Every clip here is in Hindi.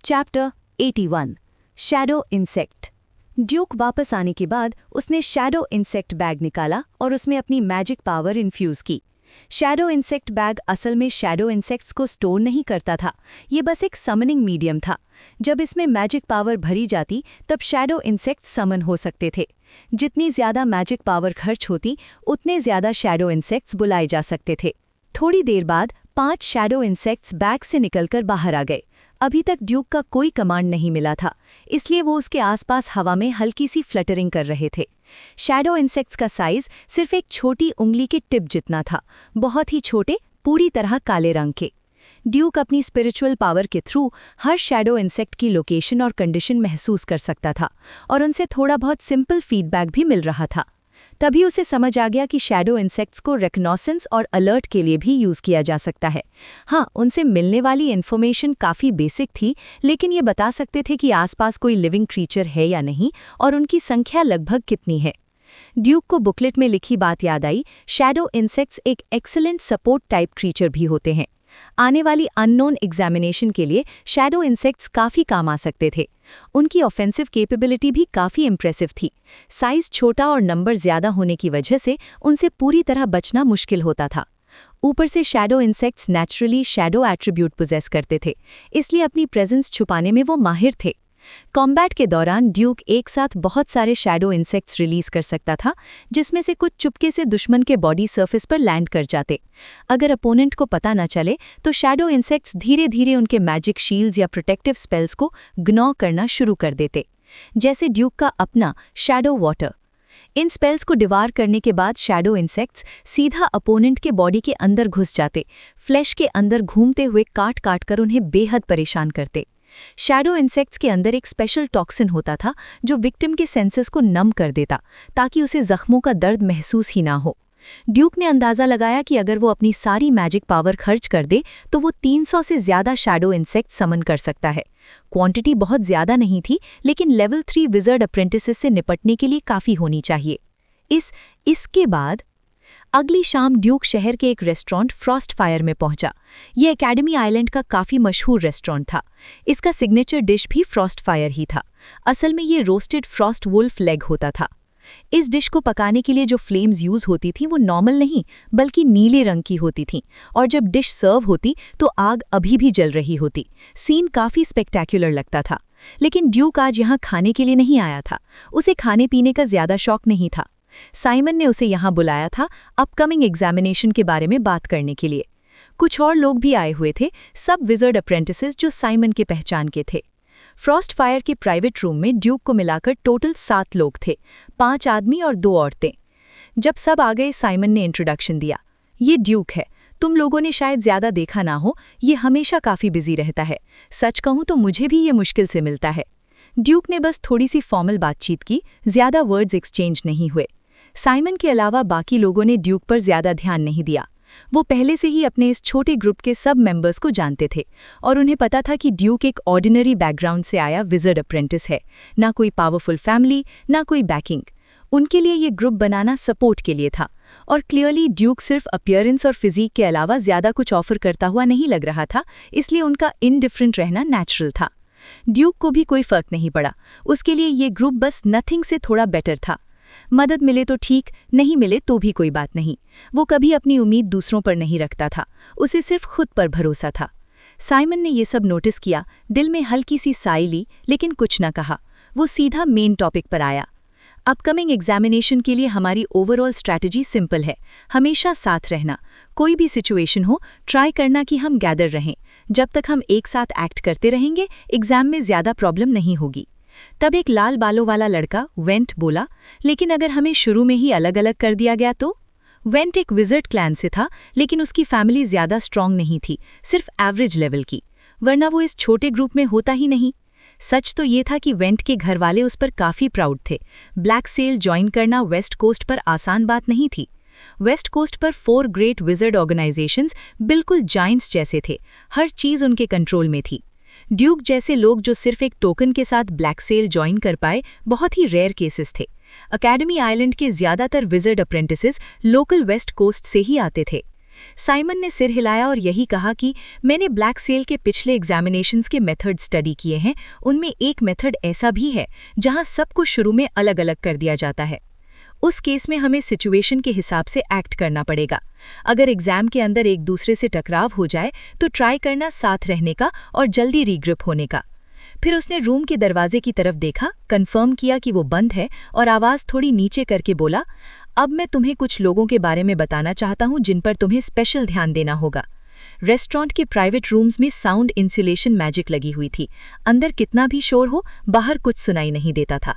Chapter 81 shadow insect. ड्यूक वापस आने के बाद उसने शैडो इंसेक्ट बैग निकाला और उसमें अपनी मैजिक पावर इन्फ्यूज़ की। शैडो इंसेक्ट बैग असल में शैडो इंसेक्ट्स को स्टोर नहीं करता था, ये बस एक समनिंग मीडियम था। जब इसमें मैजिक पावर भरी जाती तब शैडो इंसेक्ट्स समन हो सकते थे। जितनी ज़्यादा मैजिक पावर खर्च होती उतने ज़्यादा शैडो इंसेक्ट्स बुलाए जा सकते थे। थोड़ी देर बाद 5 शैडो इंसेक्ट्स बैग से निकलकर बाहर आ गए। अभी तक ड्यूक का कोई कमांड नहीं मिला था, इसलिए वो उसके आसपास हवा में हल्की सी फ्लटरिंग कर रहे थे। शैडो इंसेक्ट्स का साइज सिर्फ एक छोटी उंगली के टिप जितना था, बहुत ही छोटे, पूरी तरह काले रंग के। ड्यूक अपनी स्पिरिचुअल पावर के थ्रू हर शैडो इंसेक्ट की लोकेशन और कंडीशन महसूस कर सकता था और उनसे थोड़ा बहुत सिंपल फीडबैक भी मिल रहा था। तभी उसे समझ आ गया कि शैडो इंसेक्ट्स को रिकग्निशंस और अलर्ट के लिए भी यूज़ किया जा सकता है। हाँ, उनसे मिलने वाली इन्फॉर्मेशन काफ़ी बेसिक थी, लेकिन ये बता सकते थे कि आसपास कोई लिविंग क्रीचर है या नहीं और उनकी संख्या लगभग कितनी है। ड्यूक को बुकलेट में लिखी बात याद आई, शैडो इंसेक्ट्स एक एक्सीलेंट सपोर्ट टाइप क्रीचर भी होते हैं। आने वाली अननोन एग्जामिनेशन के लिए शैडो इंसेक्ट्स काफ़ी काम आ सकते थे। उनकी ऑफेंसिव कैपेबिलिटी भी काफ़ी इम्प्रेसिव थी। साइज छोटा और नंबर ज़्यादा होने की वजह से उनसे पूरी तरह बचना मुश्किल होता था। ऊपर से shadow insects naturally shadow attribute possess करते थे, इसलिए अपनी प्रेजेंस छुपाने में वो माहिर थे। कॉम्बैट के दौरान ड्यूक एक साथ बहुत सारे शैडो इंसेक्ट्स रिलीज कर सकता था, जिसमें से कुछ चुपके से दुश्मन के बॉडी सरफेस पर लैंड कर जाते। अगर अपोनेंट को पता न चले तो शैडो इंसेक्ट्स धीरे धीरे उनके मैजिक शील्ड्स या प्रोटेक्टिव स्पेल्स को ग्नॉ करना शुरू कर देते, जैसे ड्यूक का अपना शैडो वाटर। इन स्पेल्स को डिवार करने के बाद शैडो इंसेक्ट्स सीधा अपोनेंट के बॉडी के अंदर घुस जाते, फ्लैश के अंदर घूमते हुए काट काट कर उन्हें बेहद परेशान करते। शैडो इंसेक्ट्स के अंदर एक स्पेशल टॉक्सिन होता था जो विक्टिम के सेंसेस को नम कर देता, ताकि उसे जख्मों का दर्द महसूस ही ना हो। ड्यूक ने अंदाज़ा लगाया कि अगर वो अपनी सारी मैजिक पावर खर्च कर दे तो वो 300 से ज़्यादा शैडो इंसेक्ट समन कर सकता है। क्वांटिटी बहुत ज़्यादा नहीं थी, लेकिन लेवल 3 विज़र्ड अप्रेंटिसेस से निपटने के लिए काफ़ी होनी चाहिए। इसके बाद अगली शाम ड्यूक शहर के एक रेस्टोरेंट फ्रॉस्ट फायर में पहुंचा। यह एकेडमी आइलैंड का काफ़ी मशहूर रेस्टोरेंट था। इसका सिग्नेचर डिश भी फ्रॉस्ट फायर ही था। असल में ये रोस्टेड फ्रॉस्ट वुल्फ लेग होता था। इस डिश को पकाने के लिए जो फ्लेम्स यूज़ होती थी वो नॉर्मल नहीं बल्कि नीले रंग की होती थीं, और जब डिश सर्व होती तो आग अभी भी जल रही होती। सीन काफ़ी स्पेक्टैक्युलर लगता था। लेकिन ड्यूक आज यहाँ खाने के लिए नहीं आया था, उसे खाने पीने का ज़्यादा शौक नहीं था। साइमन ने उसे यहाँ बुलाया था अपकमिंग एग्जामिनेशन के बारे में बात करने के लिए। कुछ और लोग भी आए हुए थे, सब विज़र्ड अप्रेंटिसेस जो साइमन के पहचान के थे। फ्रॉस्ट फायर के प्राइवेट रूम में ड्यूक को मिलाकर टोटल 7 लोग थे, 5 आदमी और 2 औरतें। जब सब आ गए साइमन ने इंट्रोडक्शन दिया, ये ड्यूक है, तुम लोगों ने शायद ज़्यादा देखा ना हो, ये हमेशा काफ़ी बिजी रहता है। सच कहूँ तो मुझे भी ये मुश्किल से मिलता है। ड्यूक ने बस थोड़ी सी फॉर्मल बातचीत की, ज़्यादा वर्ड्स एक्सचेंज नहीं हुए। साइमन के अलावा बाकी लोगों ने ड्यूक पर ज़्यादा ध्यान नहीं दिया। वो पहले से ही अपने इस छोटे ग्रुप के सब मेंबर्स को जानते थे और उन्हें पता था कि ड्यूक एक ऑर्डिनरी बैकग्राउंड से आया विज़र्ड अप्रेंटिस है, ना कोई पावरफुल फैमिली, ना कोई बैकिंग। उनके लिए ये ग्रुप बनाना सपोर्ट के लिए था, और क्लियरली ड्यूक सिर्फ अपीयरेंस और फिजिक के अलावा ज़्यादा कुछ ऑफर करता हुआ नहीं लग रहा था, इसलिए उनका इनडिफरेंट रहना नेचुरल था। ड्यूक को भी कोई फ़र्क नहीं पड़ा, उसके लिए ये ग्रुप बस नथिंग से थोड़ा बेटर था। मदद मिले तो ठीक, नहीं मिले तो भी कोई बात नहीं। वो कभी अपनी उम्मीद दूसरों पर नहीं रखता था, उसे सिर्फ खुद पर भरोसा था। साइमन ने ये सब नोटिस किया, दिल में हल्की सी साई ली, लेकिन कुछ न कहा। वो सीधा मेन टॉपिक पर आया। अपकमिंग एग्जामिनेशन के लिए हमारी ओवरऑल स्ट्रैटेजी सिंपल है, हमेशा साथ रहना। कोई भी सिचुएशन हो, ट्राई करना कि हम गैदर रहें। जब तक हम एक साथ एक्ट करते रहेंगे, एग्जाम में ज़्यादा प्रॉब्लम नहीं होगी। तब एक लाल बालों वाला लड़का वेंट बोला, लेकिन अगर हमें शुरू में ही अलग अलग कर दिया गया तो? वेंट एक विज़र्ड क्लैन से था, लेकिन उसकी फैमिली ज़्यादा स्ट्रॉन्ग नहीं थी, सिर्फ एवरेज लेवल की, वरना वो इस छोटे ग्रुप में होता ही नहीं। सच तो ये था कि वेंट के घर वाले उस पर काफ़ी प्राउड थे। ब्लैक सेल ज्वाइन करना वेस्ट कोस्ट पर आसान बात नहीं थी। वेस्ट कोस्ट पर 4 ग्रेट विज़र्ड ऑर्गेनाइजेशंस बिल्कुल जायंट्स जैसे थे, हर चीज़ उनके कंट्रोल में थी। ड्यूक जैसे लोग जो सिर्फ एक टोकन के साथ ब्लैक सेल ज्वाइन कर पाए, बहुत ही रेयर केसेस थे। एकेडमी आइलैंड के ज़्यादातर wizard apprentices local west coast से ही आते थे। साइमन ने सिर हिलाया और यही कहा कि मैंने ब्लैक सेल के पिछले एग्जामिनेशंस के मेथड स्टडी किए हैं, उनमें एक मेथड ऐसा भी है जहां सब कुछ शुरू में अलग अलग कर दिया जाता है। उस केस में हमें सिचुएशन के हिसाब से एक्ट करना पड़ेगा। अगर एग्जाम के अंदर एक दूसरे से टकराव हो जाए तो ट्राई करना साथ रहने का और जल्दी रीग्रुप होने का। फिर उसने रूम के दरवाजे की तरफ देखा, कंफर्म किया कि वो बंद है और आवाज़ थोड़ी नीचे करके बोला, अब मैं तुम्हें कुछ लोगों के बारे में बताना चाहता हूं जिन पर तुम्हें स्पेशल ध्यान देना होगा। रेस्टोरेंट के प्राइवेट रूम्स में साउंड इंसुलेशन मैजिक लगी हुई थी। अंदर कितना भी शोर हो, बाहर कुछ सुनाई नहीं देता था।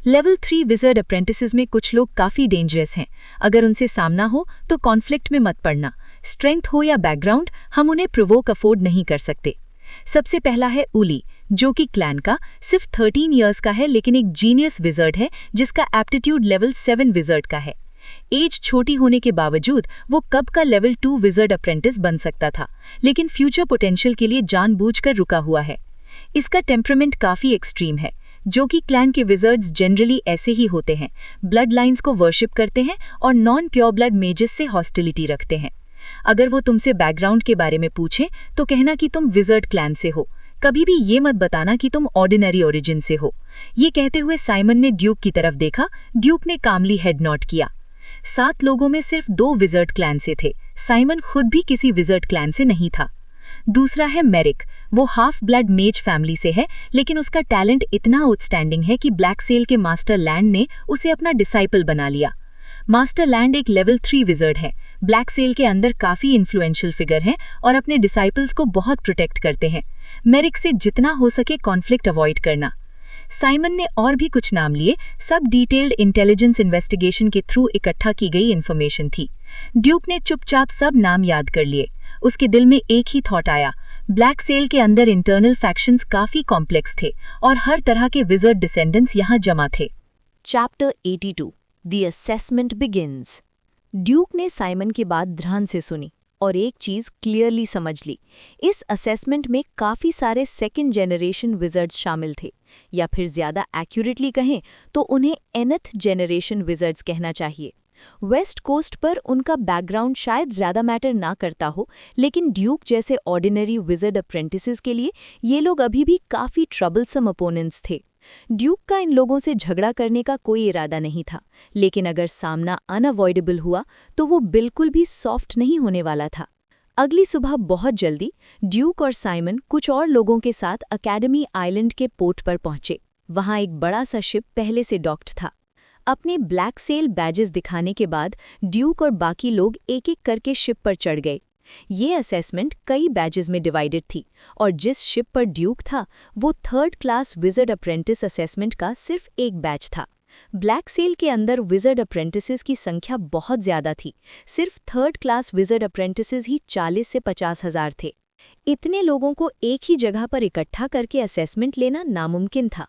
लेवल 3 विजर्ड अप्रेंटिसेस में कुछ लोग काफ़ी डेंजरस हैं। अगर उनसे सामना हो तो कॉन्फ्लिक्ट में मत पड़ना। स्ट्रेंथ हो या बैकग्राउंड, हम उन्हें प्रोवोक अफोर्ड नहीं कर सकते। सबसे पहला है उली, जो कि क्लैन का सिर्फ 13 इयर्स का है लेकिन एक जीनियस विजर्ड है जिसका एप्टीट्यूड लेवल 7 विजर्ड का है। एज छोटी होने के बावजूद वो कब का लेवल 2 विजर्ड अप्रेंटिस बन सकता था, लेकिन फ्यूचर पोटेंशियल के लिए जानबूझकर रुका हुआ है। इसका टेम्परामेंट काफ़ी एक्सट्रीम है, जो कि क्लैन के विजर्ड्स जनरली ऐसे ही होते हैं। ब्लड लाइन्स को वर्शिप करते हैं और नॉन प्योर ब्लड मेजेस से हॉस्टिलिटी रखते हैं। अगर वो तुमसे बैकग्राउंड के बारे में पूछे तो कहना कि तुम विजर्ड क्लैन से हो। कभी भी ये मत बताना कि तुम ऑर्डिनरी ओरिजिन से हो। ये कहते हुए साइमन ने ड्यूक की तरफ देखा। ड्यूक ने कामली हेड नॉट किया। 7 लोगों में सिर्फ 2 विजर्ड क्लैन से थे। साइमन खुद भी किसी विजर्ड क्लैन से नहीं था। दूसरा है मेरिक। वो हाफ ब्लड मेज फैमिली से है, लेकिन उसका टैलेंट इतना आउटस्टैंडिंग है कि ब्लैक सेल के मास्टर लैंड ने उसे अपना डिसाइपल बना लिया। मास्टर लैंड एक लेवल 3 विजर्ड है। ब्लैक सेल के अंदर काफ़ी इन्फ्लुएंशियल फिगर हैं और अपने डिसाइपल्स को बहुत प्रोटेक्ट करते हैं। मेरिक से जितना हो सके कॉन्फ्लिक्ट अवॉइड करना। साइमन ने और भी कुछ नाम लिए। सब डिटेल्ड इंटेलिजेंस इन्वेस्टिगेशन के थ्रू इकट्ठा की गई इन्फॉर्मेशन थी। ड्यूक ने चुपचाप सब नाम याद कर लिए। उसके दिल में एक ही थॉट आया, ब्लैक सेल के अंदर इंटरनल फैक्शंस काफ़ी कॉम्प्लेक्स थे और हर तरह के विजर्ड डिसेंडेंट्स यहाँ जमा थे। Chapter 82 the assessment begins. Duke ने साइमन की बात ध्यान से सुनी और एक चीज़ क्लियरली समझ ली। इस असेसमेंट में काफ़ी सारे सेकंड जनरेशन विजर्ड्स शामिल थे, या फिर ज़्यादा एक्यूरेटली कहें तो उन्हें nth जनरेशन विजर्ड्स कहना चाहिए। वेस्ट कोस्ट पर उनका बैकग्राउंड शायद ज़्यादा मैटर ना करता हो, लेकिन ड्यूक जैसे ऑर्डिनरी विजर्ड अप्रेंटिसेस के लिए ये लोग अभी भी काफ़ी ट्रबलसम अपोनेंट्स थे। ड्यूक का इन लोगों से झगड़ा करने का कोई इरादा नहीं था, लेकिन अगर सामना अनअवॉइडेबल हुआ तो वो बिल्कुल भी सॉफ्ट नहीं होने वाला था। अगली सुबह बहुत जल्दी ड्यूक और साइमन कुछ और लोगों के साथ अकेडमी आइलैंड के पोर्ट पर पहुंचे। वहां एक बड़ा सा शिप पहले से डॉक्ड था। अपने ब्लैक सेल बैजेस दिखाने के बाद ड्यूक और बाकी लोग एक एक करके शिप पर चढ़ गए। ये असेसमेंट कई बैजेस में डिवाइडेड थी और जिस शिप पर ड्यूक था वो 3rd class wizard apprentice assessment का सिर्फ एक बैच था। ब्लैक सेल के अंदर विजर्ड अप्रेंटिसेस की संख्या बहुत ज़्यादा थी। सिर्फ 3rd क्लास विजर्ड अप्रेंटिसेस ही 40 से 50 हज़ार थे। इतने लोगों को एक ही जगह पर इकट्ठा करके असेसमेंट लेना नामुमकिन था।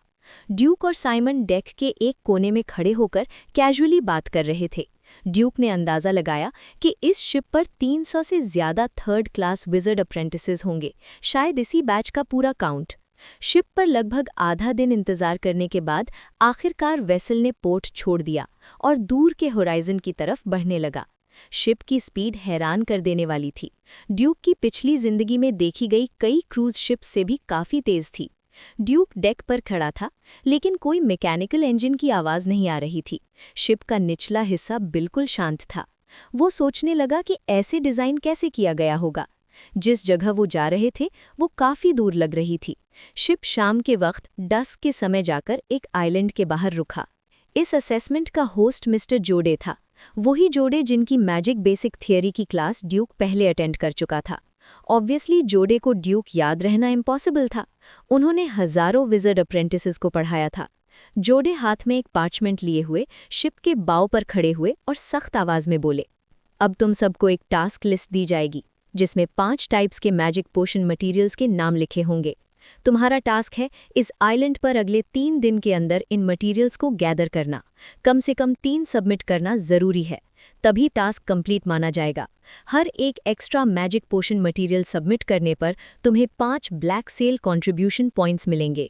ड्यूक और साइमन डेक के एक कोने में खड़े होकर कैजुअली बात कर रहे थे। ड्यूक ने अंदाज़ा लगाया कि इस शिप पर 300 से ज़्यादा 3rd क्लास विजर्ड अप्रेंटिसेस होंगे, शायद इसी बैच का पूरा काउंट। शिप पर लगभग आधा दिन इंतज़ार करने के बाद आखिरकार वेसल ने पोर्ट छोड़ दिया और दूर के होराइजन की तरफ बढ़ने लगा। शिप की स्पीड हैरान कर देने वाली थी। ड्यूक की पिछली जिंदगी में देखी गई कई क्रूज शिप से भी काफ़ी तेज़ थी। ड्यूक डेक पर खड़ा था, लेकिन कोई मैकेनिकल इंजन की आवाज़ नहीं आ रही थी। शिप का निचला हिस्सा बिल्कुल शांत था। वो सोचने लगा कि ऐसे डिज़ाइन कैसे किया गया होगा। जिस जगह वो जा रहे थे वो काफ़ी दूर लग रही थी। शिप शाम के वक्त डस्क के समय जाकर एक आइलैंड के बाहर रुका। इस असेसमेंट का होस्ट मिस्टर जोडे था, वही जोडे जिनकी मैजिक बेसिक थियरी की क्लास ड्यूक पहले अटेंड कर चुका था। ऑब्वियसली जोडे को ड्यूक याद रहना इम्पॉसिबल था। उन्होंने हज़ारों विजर्ड अप्रेंटिसेस को पढ़ाया था। जोडे हाथ में एक पार्चमेंट लिए हुए शिप के बाव पर खड़े हुए और सख्त आवाज़ में बोले, अब तुम सबको एक टास्क लिस्ट दी जाएगी जिसमें 5 टाइप्स के मैजिक पोशन मटेरियल्स के नाम लिखे होंगे। तुम्हारा टास्क है इस आइलैंड पर अगले 3 दिन के अंदर इन मटेरियल्स को गैदर करना। कम से कम 3 सबमिट करना ज़रूरी है, तभी टास्क कंप्लीट माना जाएगा। हर एक extra magic potion material submit करने पर तुम्हें 5 ब्लैक सेल कंट्रीब्यूशन पॉइंट्स मिलेंगे।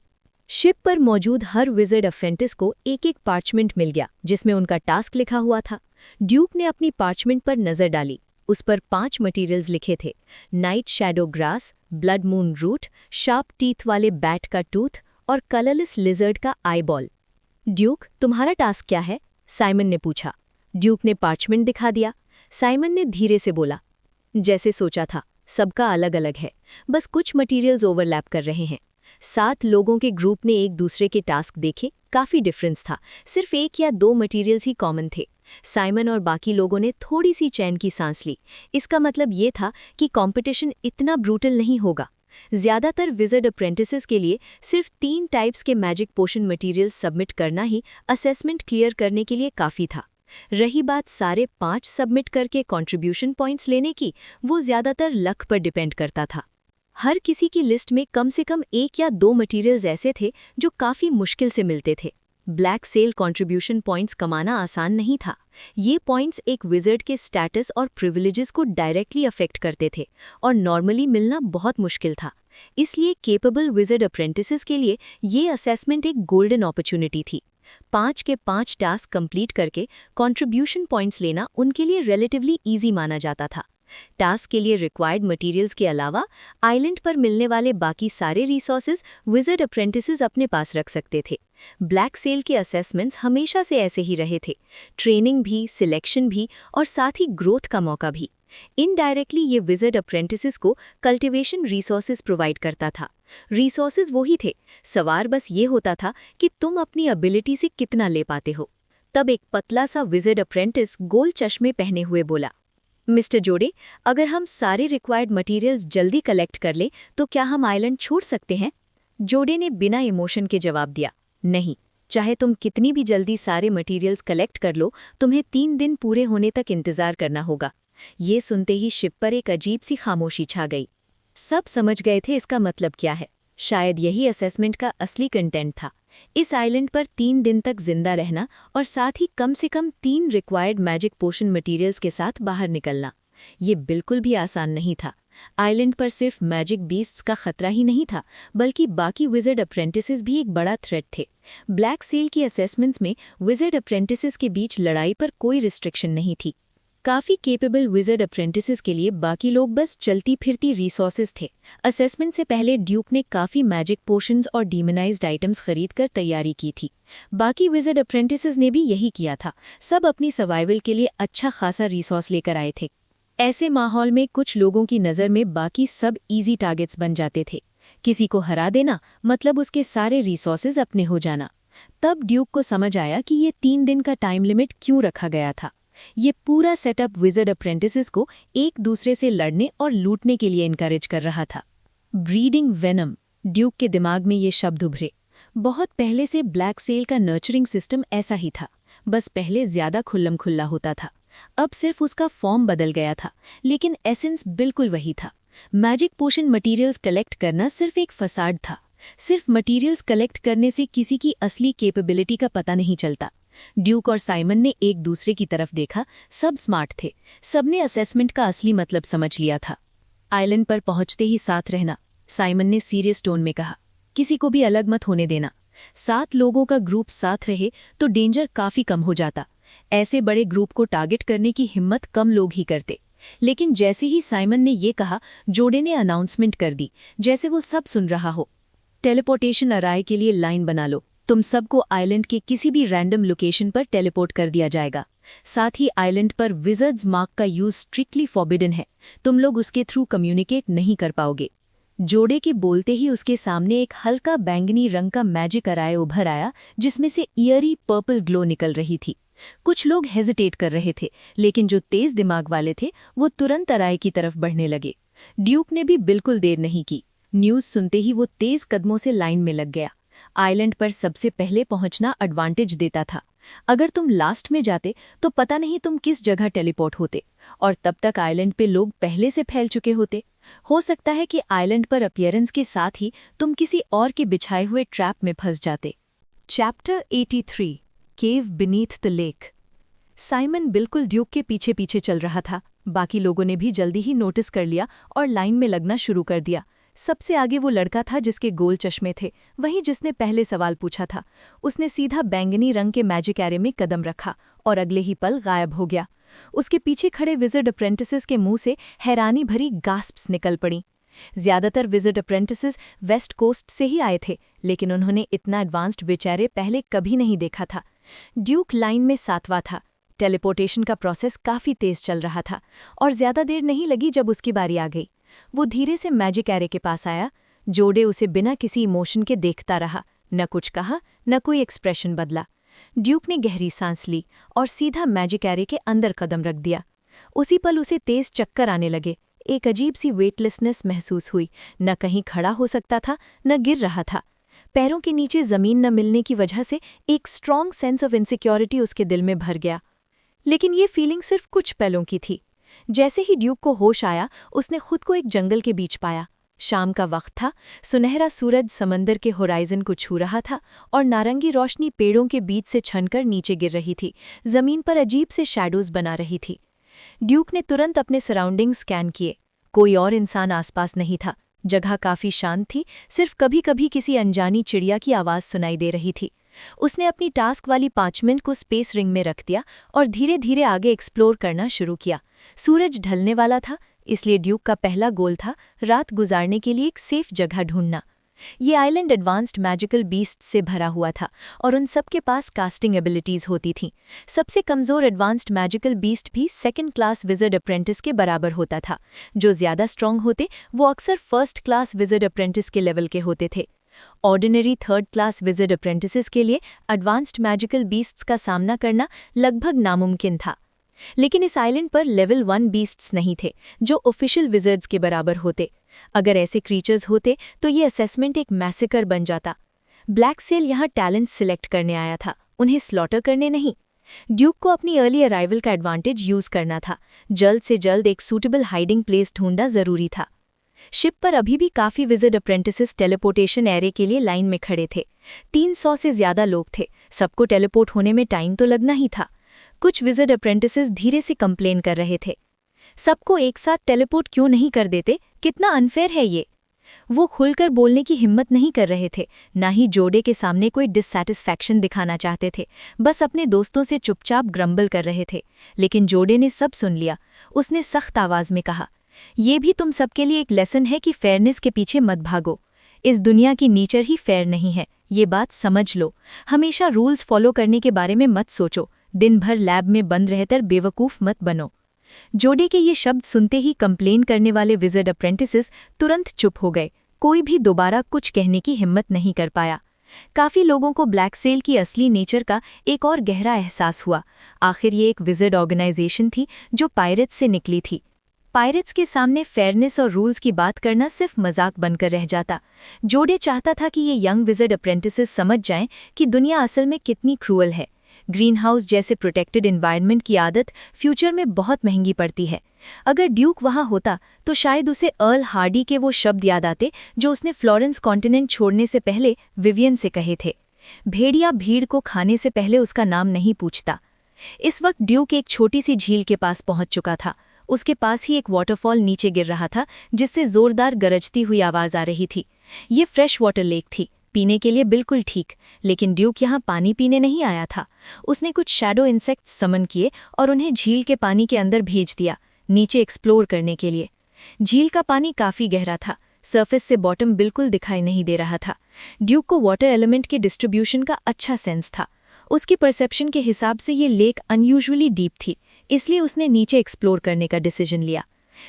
शिप पर मौजूद हर विजर्ड अप्रेंटिस को एक पार्चमेंट मिल गया जिसमें उनका टास्क लिखा हुआ था। ड्यूक ने अपनी पार्चमेंट पर नज़र डाली। उस पर 5 मटेरियल्स लिखे थे, night shadow grass, blood moon root, sharp teeth वाले बैट का टूथ और कलरलेस लिजर्ड का आईबॉल। ड्यूक, तुम्हारा टास्क क्या है? साइमन ने पूछा। ड्यूक ने पार्चमेंट दिखा दिया। साइमन ने धीरे से बोला, जैसे सोचा था, सबका अलग अलग है, बस कुछ मटेरियल्स ओवरलैप कर रहे हैं। 7 लोगों के ग्रुप ने एक दूसरे के टास्क देखे, काफी डिफरेंस था, सिर्फ 1 या 2 मटेरियल्स ही कॉमन थे। साइमन और बाकी लोगों ने थोड़ी सी चैन की सांस ली। इसका मतलब ये था कि कंपटीशन इतना ब्रूटल नहीं होगा। ज्यादातर विज़र्ड अप्रेंटिसेस के लिए सिर्फ 3 टाइप्स के मैजिक पोशन मटेरियल्स सबमिट करना ही असेसमेंट क्लियर करने के लिए काफ़ी था। रही बात सारे 5 सबमिट करके कंट्रीब्यूशन पॉइंट्स लेने की, वो ज्यादातर लक पर डिपेंड करता था। हर किसी की लिस्ट में कम से कम 1 या 2 मटेरियल्स ऐसे थे जो काफ़ी मुश्किल से मिलते थे। ब्लैक सेल कंट्रीब्यूशन पॉइंट्स कमाना आसान नहीं था। ये पॉइंट्स एक विज़र्ड के स्टेटस और प्रिविलेजेस को डायरेक्टली अफेक्ट करते थे और नॉर्मली मिलना बहुत मुश्किल था। इसलिए केपेबल विज़र्ड अप्रेंटिसेस के लिए ये असेसमेंट एक गोल्डन अपॉर्चुनिटी थी। 5 के 5 टास्क कंप्लीट करके कंट्रीब्यूशन पॉइंट्स लेना उनके लिए रिलेटिवली ईजी माना जाता था। टास्क के लिए रिक्वायर्ड मटेरियल्स के अलावा आइलैंड पर मिलने वाले बाकी सारे रिसोर्सेज विज़र्ड अप्रेंटिसेस अपने पास रख सकते थे। ब्लैक सेल के असेसमेंट्स हमेशा से ऐसे ही रहे थे, ट्रेनिंग भी, सिलेक्शन भी और साथ ही ग्रोथ का मौका भी। इनडायरेक्टली ये विज़र्ड अप्रेंटिसेस को कल्टिवेशन रिसोर्सेज प्रोवाइड करता था। रिसोर्सेज वही थे, सवाल बस ये होता था कि तुम अपनी एबिलिटी से कितना ले पाते हो। तब एक पतला सा विज़र्ड अप्रेंटिस गोल चश्मे पहने हुए बोला, मिस्टर जोड़े, अगर हम सारे रिक्वायर्ड मटेरियल्स जल्दी कलेक्ट कर लें तो क्या हम आइलैंड छोड़ सकते हैं? जोड़े ने बिना इमोशन के जवाब दिया, नहीं, चाहे तुम कितनी भी जल्दी सारे मटेरियल्स कलेक्ट कर लो, तुम्हें 3 दिन पूरे होने तक इंतजार करना होगा। ये सुनते ही शिप पर एक अजीब सी खामोशी छा गई। सब समझ गए थे इसका मतलब क्या है। शायद यही असेसमेंट का असली कंटेंट था। इस आइलैंड पर 3 दिन तक जिंदा रहना और साथ ही कम से कम 3 रिक्वायर्ड मैजिक पोशन मटेरियल्स के साथ बाहर निकलना। ये बिल्कुल भी आसान नहीं था। आइलैंड पर सिर्फ मैजिक बीस्ट्स का खतरा ही नहीं था, बल्कि बाकी विज़र्ड अप्रेंटिसेस भी एक बड़ा थ्रेट थे। ब्लैक सेल की असेसमेंट्स में विज़र्ड अप्रेंटिसेस के बीच लड़ाई पर कोई रिस्ट्रिक्शन नहीं थी। काफ़ी केपेबल विज़र्ड अप्रेंटिसेस के लिए बाकी लोग बस चलती फिरती रिसोर्सेज थे। असेसमेंट से पहले ड्यूक ने काफ़ी मैजिक पोशंस और डीमनाइज्ड आइटम्स खरीदकर तैयारी की थी। बाकी विज़र्ड अप्रेंटिसेस ने भी यही किया था। सब अपनी सर्वाइवल के लिए अच्छा खासा रिसोर्स लेकर आए थे। ऐसे माहौल में कुछ लोगों की नज़र में बाकी सब इजी टारगेट्स बन जाते थे। किसी को हरा देना मतलब उसके सारे रिसोर्सेज अपने हो जाना। तब ड्यूक को समझ आया कि ये 3 दिन का टाइम लिमिट क्यों रखा गया था। ये पूरा सेटअप विज़र्ड अप्रेंटिसेस को एक दूसरे से लड़ने और लूटने के लिए इनकरेज कर रहा था। ब्रीडिंग वेनम, ड्यूक के दिमाग में ये शब्द उभरे। बहुत पहले से ब्लैक सेल का नर्चरिंग सिस्टम ऐसा ही था, बस पहले ज्यादा खुल्लम खुल्ला होता था। अब सिर्फ उसका फॉर्म बदल गया था, लेकिन एसेंस बिल्कुल वही था। मैजिक पोशन मटेरियल्स कलेक्ट करना सिर्फ एक फसाड था। सिर्फ मटेरियल्स कलेक्ट करने से किसी की असली कैपेबिलिटी का पता नहीं चलता। ड्यूक और साइमन ने एक दूसरे की तरफ देखा। सब स्मार्ट थे, सबने असेसमेंट का असली मतलब समझ लिया था। आइलैंड पर पहुंचते ही साथ रहना, साइमन ने सीरियस टोन में कहा। किसी को भी अलग मत होने देना। 7 लोगों का ग्रुप साथ रहे तो डेंजर काफी कम हो जाता। ऐसे बड़े ग्रुप को टारगेट करने की हिम्मत कम लोग ही करते। लेकिन जैसे ही साइमन ने ये कहा, जोड़े ने अनाउंसमेंट कर दी, जैसे वो सब सुन रहा हो। टेलीपोर्टेशन अराय के लिए लाइन बना लो। तुम सबको आइलैंड के किसी भी रैंडम लोकेशन पर टेलीपोर्ट कर दिया जाएगा। साथ ही आइलैंड पर विज़र्ड्स मार्क का यूज स्ट्रिक्टली फॉरबिडन है। तुम लोग उसके थ्रू कम्युनिकेट नहीं कर पाओगे। जोड़े के बोलते ही उसके सामने एक हल्का बैंगनी रंग का मैजिक अराय उभर आया, जिसमें से ईयरी पर्पल ग्लो निकल रही थी। कुछ लोग हेजिटेट कर रहे थे, लेकिन जो तेज दिमाग वाले थे वो तुरंत अराय की तरफ बढ़ने लगे। ड्यूक ने भी बिल्कुल देर नहीं की। न्यूज सुनते ही वो तेज कदमों से लाइन में लग गया। आइलैंड पर सबसे पहले पहुंचना एडवांटेज देता था। अगर तुम लास्ट में जाते तो पता नहीं तुम किस जगह टेलीपोर्ट होते, और तब तक आइलैंड पे लोग पहले से फैल चुके होते। हो सकता है कि आइलैंड पर अपीयरेंस के साथ ही तुम किसी और के बिछाए हुए ट्रैप में फंस जाते। Chapter 83 cave beneath the lake. Simon बिल्कुल ड्यूक के पीछे पीछे चल रहा था। बाकी लोगों ने भी जल्दी ही नोटिस कर लिया और लाइन में लगना शुरू कर दिया। सबसे आगे वो लड़का था जिसके गोल चश्मे थे, वही जिसने पहले सवाल पूछा था। उसने सीधा बैंगनी रंग के मैजिक एरे में कदम रखा और अगले ही पल गायब हो गया। उसके पीछे खड़े विज़र्ड अप्रेंटिसेस के मुंह से हैरानी भरी गास्प्स निकल पड़ी। ज्यादातर विज़र्ड अप्रेंटिसेस वेस्ट कोस्ट से ही आए थे, लेकिन उन्होंने इतना एडवांस्ड विचारे पहले कभी नहीं देखा था। ड्यूक लाइन में 7वां था। टेलीपोर्टेशन का प्रोसेस काफ़ी तेज चल रहा था और ज़्यादा देर नहीं लगी जब उसकी बारी आ गई। वो धीरे से मैजिक एरे के पास आया। जोडे उसे बिना किसी इमोशन के देखता रहा, न कुछ कहा, न कोई एक्सप्रेशन बदला। ड्यूक ने गहरी सांस ली और सीधा मैजिक एरे के अंदर कदम रख दिया। उसी पल उसे तेज चक्कर आने लगे। एक अजीब सी वेटलेसनेस महसूस हुई। न कहीं खड़ा हो सकता था, न गिर रहा था। पैरों के नीचे जमीन न मिलने की वजह से एक स्ट्रॉन्ग सेंस ऑफ इनसिक्योरिटी उसके दिल में भर गया। लेकिन ये फीलिंग सिर्फ कुछ पलों की थी। जैसे ही ड्यूक को होश आया, उसने खुद को एक जंगल के बीच पाया। शाम का वक्त था, सुनहरा सूरज समंदर के होराइजन को छू रहा था और नारंगी रोशनी पेड़ों के बीच से छनकर नीचे गिर रही थी, जमीन पर अजीब से शैडोज बना रही थी। ड्यूक ने तुरंत अपने सराउंडिंग स्कैन किए। कोई और इंसान आसपास नहीं था। जगह काफी शांत थी, सिर्फ कभी कभी किसी अनजानी चिड़िया की आवाज सुनाई दे रही थी। उसने अपनी टास्क वाली 5 मिनट को स्पेस रिंग में रख दिया और धीरे धीरे आगे एक्सप्लोर करना शुरू किया। सूरज ढलने वाला था, इसलिए ड्यूक का पहला गोल था रात गुजारने के लिए एक सेफ जगह ढूंढना। ये आइलैंड एडवांस्ड मैजिकल बीस्ट से भरा हुआ था और उन सब के पास कास्टिंग एबिलिटीज होती थीं। सबसे कमज़ोर एडवांस्ड मैजिकल बीस्ट भी 2nd क्लास विज़र्ड अप्रेंटिस के बराबर होता था। जो ज़्यादा स्ट्रॉन्ग होते वो अक्सर 1st क्लास विज़र्ड अप्रेंटिस के लेवल के होते थे। Ordinary 3rd class wizard apprentices के लिए एडवांस्ड मैजिकल बीस्ट्स का सामना करना लगभग नामुमकिन था। लेकिन इस आइलैंड पर लेवल 1 बीस्ट्स नहीं थे, जो ऑफिशियल विज़र्ड्स के बराबर होते। अगर ऐसे क्रीचर्स होते तो ये असेसमेंट एक मैसेकर बन जाता। ब्लैक सेल यहाँ टैलेंट सिलेक्ट करने आया था, उन्हें स्लॉटर करने नहीं। ड्यूक को अपनी अर्ली अराइवल का एडवांटेज यूज़ करना था। जल्द से जल्द एक सूटेबल हाइडिंग प्लेस ढूंढना ज़रूरी था। शिप पर अभी भी काफ़ी विज़र्ड अप्रेंटिसेस टेलीपोर्टेशन एरे के लिए लाइन में खड़े थे। 300 से ज़्यादा लोग थे। सबको टेलीपोर्ट होने में टाइम तो लगना ही था। कुछ विज़र्ड अप्रेंटिसेस धीरे से कंप्लेन कर रहे थे। सबको एक साथ टेलीपोर्ट क्यों नहीं कर देते? कितना अनफेयर है ये। वो खुलकर बोलने की हिम्मत नहीं कर रहे थे, ना ही जोडे के सामने कोई डिससैटिस्फैक्शन दिखाना चाहते थे। बस अपने दोस्तों से चुपचाप ग्रम्बल कर रहे थे। लेकिन जोडे ने सब सुन लिया। उसने सख्त आवाज में कहा, ये भी तुम सबके लिए एक लेसन है कि फेयरनेस के पीछे मत भागो। इस दुनिया की नेचर ही फेयर नहीं है, ये बात समझ लो। हमेशा रूल्स फॉलो करने के बारे में मत सोचो। दिन भर लैब में बंद रहकर बेवकूफ़ मत बनो। जोडे के ये शब्द सुनते ही कंप्लेन करने वाले विज़र्ड अप्रेंटिसेस तुरंत चुप हो गए। कोई भी दोबारा कुछ कहने की हिम्मत नहीं कर पाया। काफ़ी लोगों को ब्लैक सेल की असली नेचर का एक और गहरा एहसास हुआ। आखिर ये एक विज़र्ड ऑर्गेनाइजेशन थी जो पायरेट्स से निकली थी। पायरेट्स के सामने फेयरनेस और रूल्स की बात करना सिर्फ मजाक बनकर रह जाता। जोडे चाहता था कि ये यंग विज़र्ड अप्रेंटिसेस समझ जाएं कि दुनिया असल में कितनी क्रूअल है। ग्रीन हाउस जैसे प्रोटेक्टेड एनवायरनमेंट की आदत फ्यूचर में बहुत महंगी पड़ती है। अगर ड्यूक वहाँ होता तो शायद उसे अर्ल हार्डी के वो शब्द याद आते जो उसने फ्लोरेंस कॉन्टिनेंट छोड़ने से पहले विवियन से कहे थे। भेड़िया भीड़ को खाने से पहले उसका नाम नहीं पूछता। इस वक्त ड्यूक एक छोटी सी झील के पास पहुंच चुका था। उसके पास ही एक वाटरफॉल नीचे गिर रहा था, जिससे जोरदार गरजती हुई आवाज आ रही थी। ये फ्रेश वाटर लेक थी, पीने के लिए बिल्कुल ठीक। लेकिन ड्यूक यहाँ पानी पीने नहीं आया था। उसने कुछ शैडो इंसेक्ट्स समन किए और उन्हें झील के पानी के अंदर भेज दिया, नीचे एक्सप्लोर करने के लिए। झील का पानी काफ़ी गहरा था, सरफेस से बॉटम बिल्कुल दिखाई नहीं दे रहा था। ड्यूक को वाटर एलिमेंट के डिस्ट्रीब्यूशन का अच्छा सेंस था। उसकी परसेप्शन के हिसाब से ये लेक अनयूजुअली डीप थी, इसलिए उसने नीचे एक्सप्लोर करने का डिसीजन लिया।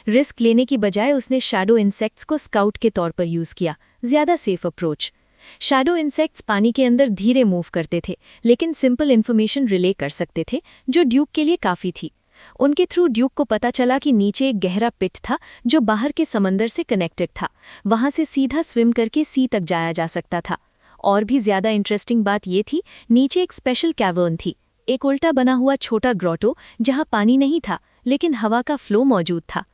रिस्क लेने की बजाय उसने शैडो इंसेक्ट्स को स्काउट के तौर पर यूज़ किया, ज़्यादा सेफ अप्रोच। शैडो इंसेक्ट्स पानी के अंदर धीरे मूव करते थे, लेकिन सिंपल इन्फॉर्मेशन रिले कर सकते थे, जो ड्यूक के लिए काफ़ी थी। उनके थ्रू ड्यूक को पता चला कि नीचे एक गहरा पिट था जो बाहर के समंदर से कनेक्टेड था। वहां से सीधा स्विम करके सी तक जाया जा सकता था। और भी ज़्यादा इंटरेस्टिंग बात ये थी, नीचे एक स्पेशल कैवर्न थी, एक उल्टा बना हुआ छोटा ग्रोटो जहां पानी नहीं था लेकिन हवा का फ्लो मौजूद था।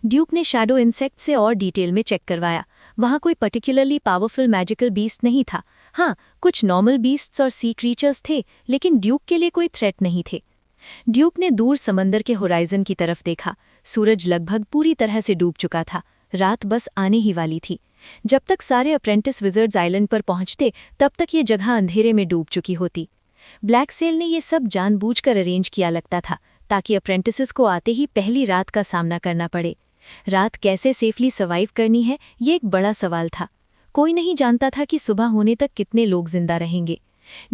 ड्यूक ने शैडो इंसेक्ट से और डिटेल में चेक करवाया। वहाँ कोई पर्टिकुलरली पावरफुल मैजिकल बीस्ट नहीं था। हाँ, कुछ नॉर्मल बीस्ट्स और सी क्रीचर्स थे, लेकिन ड्यूक के लिए कोई थ्रेट नहीं थे। ड्यूक ने दूर समंदर के होराइजन की तरफ देखा। सूरज लगभग पूरी तरह से डूब चुका था, रात बस आने ही वाली थी। जब तक सारे अप्रेंटिस विज़र्ड्स आइलैंड पर पहुंचते, तब तक ये जगह अंधेरे में डूब चुकी होती। ब्लैक सेल ने ये सब जानबूझकर अरेंज किया लगता था, ताकि अप्रेंटिसेस को आते ही पहली रात का सामना करना पड़े। रात कैसे सेफली सर्वाइव करनी है, ये एक बड़ा सवाल था। कोई नहीं जानता था कि सुबह होने तक कितने लोग जिंदा रहेंगे।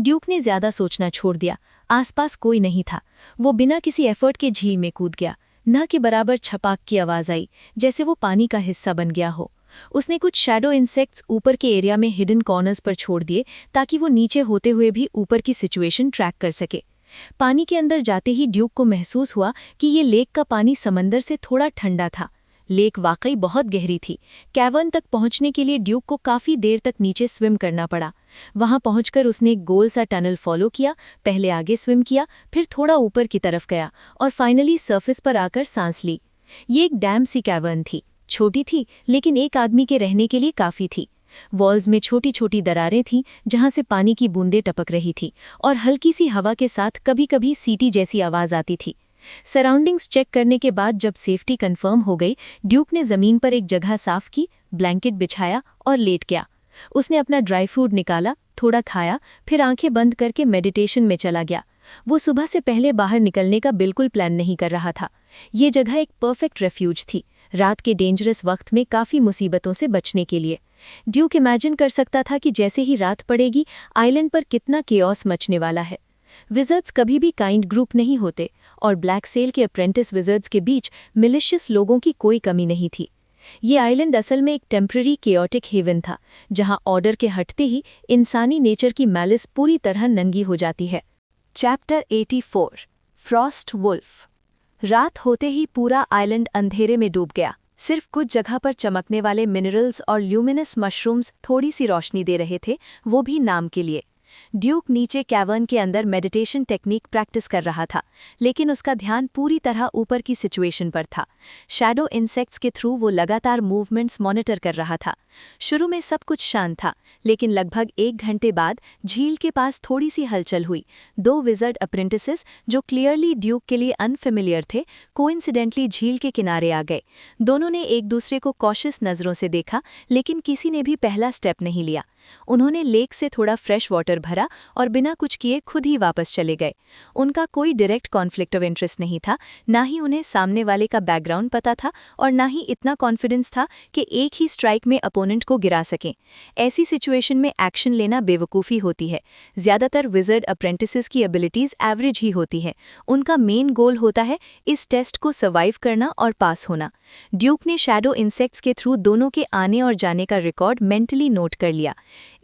ड्यूक ने ज्यादा सोचना छोड़ दिया। आसपास कोई नहीं था। वो बिना किसी एफर्ट के झील में कूद गया। न के बराबर छपाक की आवाज आई, जैसे वो पानी का हिस्सा बन गया हो। उसने कुछ शैडो इंसेक्ट्स ऊपर के एरिया में हिडन कॉर्नर्स पर छोड़ दिए ताकि वो नीचे होते हुए भी ऊपर की सिचुएशन ट्रैक कर सके। पानी के अंदर जाते ही ड्यूक को महसूस हुआ कि ये लेक का पानी समंदर से थोड़ा ठंडा था। लेक वाकई बहुत गहरी थी। कैवर्न तक पहुंचने के लिए ड्यूक को काफी देर तक नीचे स्विम करना पड़ा। वहां पहुंचकर उसने एक गोल सा टनल फॉलो किया। पहले आगे स्विम किया, फिर थोड़ा ऊपर की तरफ गया और फाइनली सरफेस पर आकर सांस ली। ये एक डैम सी कैवर्न थी। छोटी थी, लेकिन एक आदमी के रहने के लिए काफी थी। वॉल्स में छोटी छोटी दरारें थीं जहां से पानी की बूंदें टपक रही थी और हल्की सी हवा के साथ कभी कभी सीटी जैसी आवाज आती थी। सराउंडिंग्स चेक करने के बाद जब सेफ्टी कंफर्म हो गई, ड्यूक ने जमीन पर एक जगह साफ की, ब्लैंकेट बिछाया और लेट गया। उसने अपना ड्राई फ्रूट निकाला, थोड़ा खाया, फिर आंखें बंद करके मेडिटेशन में चला गया। वो सुबह से पहले बाहर निकलने का बिल्कुल प्लान नहीं कर रहा था। ये जगह एक परफेक्ट रेफ्यूज थी, रात के डेंजरस वक्त में काफी मुसीबतों से बचने के लिए। ड्यूक इमेजिन कर सकता था कि जैसे ही रात पड़ेगी, आइलैंड पर कितना केओस मचने वाला है। विजर्ड्स कभी भी काइंड ग्रुप नहीं होते और ब्लैक सेल के अप्रेंटिस विजर्ड्स के बीच मिलिशियस लोगों की कोई कमी नहीं थी। ये आइलैंड असल में एक टेम्पररी केओटिक हेवन था, जहां ऑर्डर के हटते ही इंसानी नेचर की मैलिस पूरी तरह नंगी हो जाती है। Chapter 84 frost wolf. रात होते ही पूरा आइलैंड अंधेरे में डूब गया। सिर्फ कुछ जगह पर चमकने वाले मिनरल्स और ल्यूमिनस मशरूम्स थोड़ी सी रोशनी दे रहे थे, वो भी नाम के लिए। ड्यूक नीचे कैवर्न के अंदर मेडिटेशन टेक्निक प्रैक्टिस कर रहा था, लेकिन उसका ध्यान पूरी तरह ऊपर की सिचुएशन पर था। शैडो इंसेक्ट्स के थ्रू वो लगातार मूवमेंट्स मॉनिटर कर रहा था। शुरू में सब कुछ शांत था, लेकिन लगभग 1 घंटे बाद झील के पास थोड़ी सी हलचल हुई। 2 विजर्ड अप्रेंटिसेस, जो क्लियरली ड्यूक के लिए अनफेमिलियर थे, कोइंसिडेंटली झील के किनारे आ गए। दोनों ने एक दूसरे को कॉशियस नजरों से देखा, लेकिन किसी ने भी पहला स्टेप नहीं लिया। उन्होंने लेक से थोड़ा फ्रेश वाटर भरा और बिना कुछ किए खुद ही वापस चले गए। उनका कोई डायरेक्ट कॉन्फ्लिक्ट ऑफ इंटरेस्ट नहीं था, ना ही उन्हें सामने वाले का बैकग्राउंड पता था और ना ही इतना कॉन्फिडेंस था कि एक ही स्ट्राइक में अपोनेंट को गिरा सकें। ऐसी सिचुएशन में एक्शन लेना बेवकूफ़ी होती है। ज्यादातर विजर्ड अप्रेंटिसेस की एबिलिटीज एवरेज ही होती है। उनका मेन गोल होता है इस टेस्ट को सर्वाइव करना और पास होना। ड्यूक ने शैडो इंसेक्ट्स के थ्रू दोनों के आने और जाने का रिकॉर्ड मेंटली नोट कर लिया।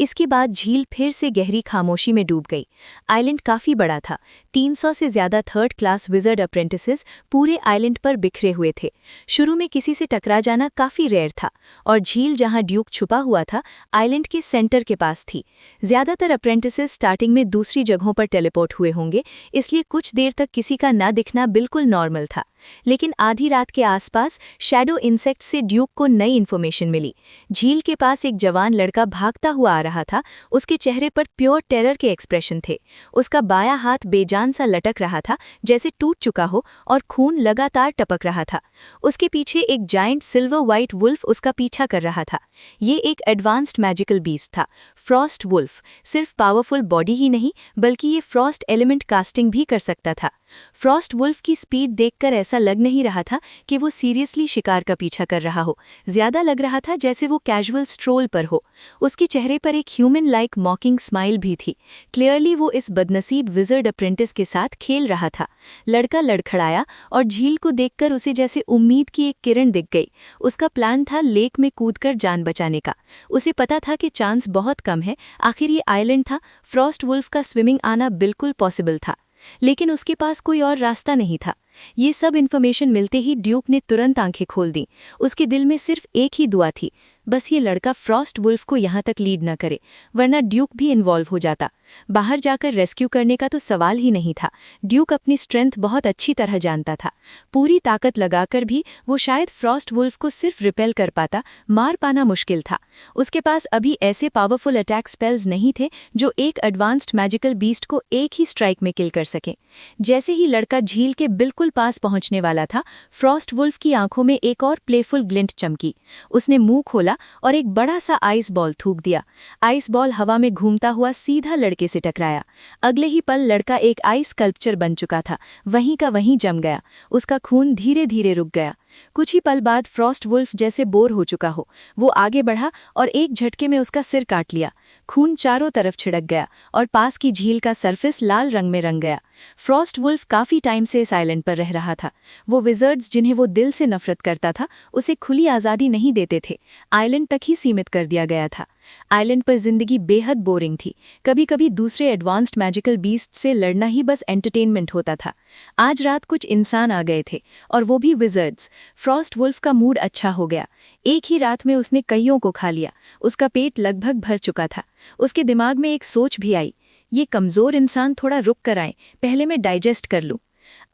इसके बाद झील फिर से गहरी खामोशी में डूब गई। आइलैंड काफी बड़ा था। 300 से ज्यादा थर्ड क्लास विजर्ड अप्रेंटिसेस पूरे आइलैंड पर बिखरे हुए थे। शुरू में किसी से टकरा जाना काफी रेयर था और झील जहां ड्यूक छुपा हुआ था, आइलैंड के सेंटर के पास थी। ज्यादातर अप्रेंटिसेस स्टार्टिंग में दूसरी जगहों पर टेलीपोर्ट हुए होंगे, इसलिए कुछ देर तक किसी का ना दिखना बिल्कुल नॉर्मल था। लेकिन आधी रात के आसपास शैडो इंसेक्ट से ड्यूक को नई इन्फॉर्मेशन मिली। झील के पास एक जवान लड़का भागता हुआ आ रहा था। उसके चेहरे पर प्योर टेरर के एक्सप्रेशन थे। उसका बायां हाथ बेजान सा लटक रहा था, जैसे टूट चुका हो, और खून लगातार टपक रहा था। उसके पीछे एक जायंट सिल्वर व्हाइट वुल्फ उसका पीछा कर रहा था। ये एक एडवांस्ड मैजिकल बीस्ट था, फ्रॉस्ट वुल्फ। सिर्फ पावरफुल बॉडी ही नहीं, बल्कि ये फ्रॉस्ट एलिमेंट कास्टिंग भी कर सकता था। फ्रॉस्ट वुल्फ की स्पीड देखकर ऐसा लग नहीं रहा था कि वो सीरियसली शिकार का पीछा कर रहा हो। ज्यादा लग रहा था जैसे वो कैजुअल स्ट्रोल पर हो। उसके चेहरे पर एक ह्यूमन लाइक मॉकिंग स्माइल भी थी। क्लियरली वो इस बदनसीब विजर्ड अप्रेंटिस के साथ खेल रहा था। लड़का लड़खड़ाया और झील को देखकर उसे जैसे उम्मीद की एक किरण दिख गई। उसका प्लान था लेक में कूदकर जान बचाने का। उसे पता था कि चांस बहुत कम है, आखिर ये आइलैंड था। फ्रॉस्ट वुल्फ का स्विमिंग आना बिल्कुल पॉसिबल था, लेकिन उसके पास कोई और रास्ता नहीं था। ये सब इन्फॉर्मेशन मिलते ही ड्यूक ने तुरंत आंखें खोल दी। उसके दिल में सिर्फ एक ही दुआ थी, बस ये लड़का फ्रॉस्ट वुल्फ को यहाँ तक लीड न करे, वरना ड्यूक भी इन्वॉल्व हो जाता। बाहर जाकर रेस्क्यू करने का तो सवाल ही नहीं था। ड्यूक अपनी स्ट्रेंथ बहुत अच्छी तरह जानता था। पूरी ताकत लगाकर भी वो शायद फ्रॉस्ट वुल्फ को सिर्फ रिपेल कर पाता, मार पाना मुश्किल था। उसके पास अभी ऐसे पावरफुल अटैक स्पेल्स नहीं थे जो एक एडवांस्ड मैजिकल बीस्ट को एक ही स्ट्राइक में किल कर सकें। जैसे ही लड़का झील के बिल्कुल पास पहुंचने वाला था, फ्रॉस्ट वुल्फ की आंखों में एक और प्लेफुल ग्लिंट चमकी। उसने मुंह खोला और एक बड़ा सा आइस बॉल थूक दिया। आइस बॉल हवा में घूमता हुआ सीधा लड़के से टकराया। अगले ही पल लड़का एक आइस स्कल्पचर बन चुका था, वहीं का वहीं जम गया। उसका खून धीरे धीरे रुक गया। कुछ ही पल बाद फ्रॉस्ट वुल्फ जैसे बोर हो चुका हो, वो आगे बढ़ा और एक झटके में उसका सिर काट लिया। खून चारों तरफ छिड़क गया और पास की झील का सरफेस लाल रंग में रंग गया। फ्रॉस्ट वुल्फ काफी टाइम से इस आइलैंड पर रह रहा था। वो विजर्ड्स जिन्हें वो दिल से नफरत करता था, उसे खुली आज़ादी नहीं देते थे। आइलैंड तक ही सीमित कर दिया गया था। आइलैंड पर जिंदगी बेहद बोरिंग थी। कभी कभी दूसरे एडवांस्ड मैजिकल बीस्ट से लड़ना ही बस एंटरटेनमेंट होता था। आज रात कुछ इंसान आ गए थे, और वो भी विजर्ड्स। फ्रॉस्ट वुल्फ का मूड अच्छा हो गया। एक ही रात में उसने कईयों को खा लिया। उसका पेट लगभग भर चुका था। उसके दिमाग में एक सोच भी आई, ये कमजोर इंसान थोड़ा रुक कर आए, पहले मैं डाइजेस्ट कर लूं।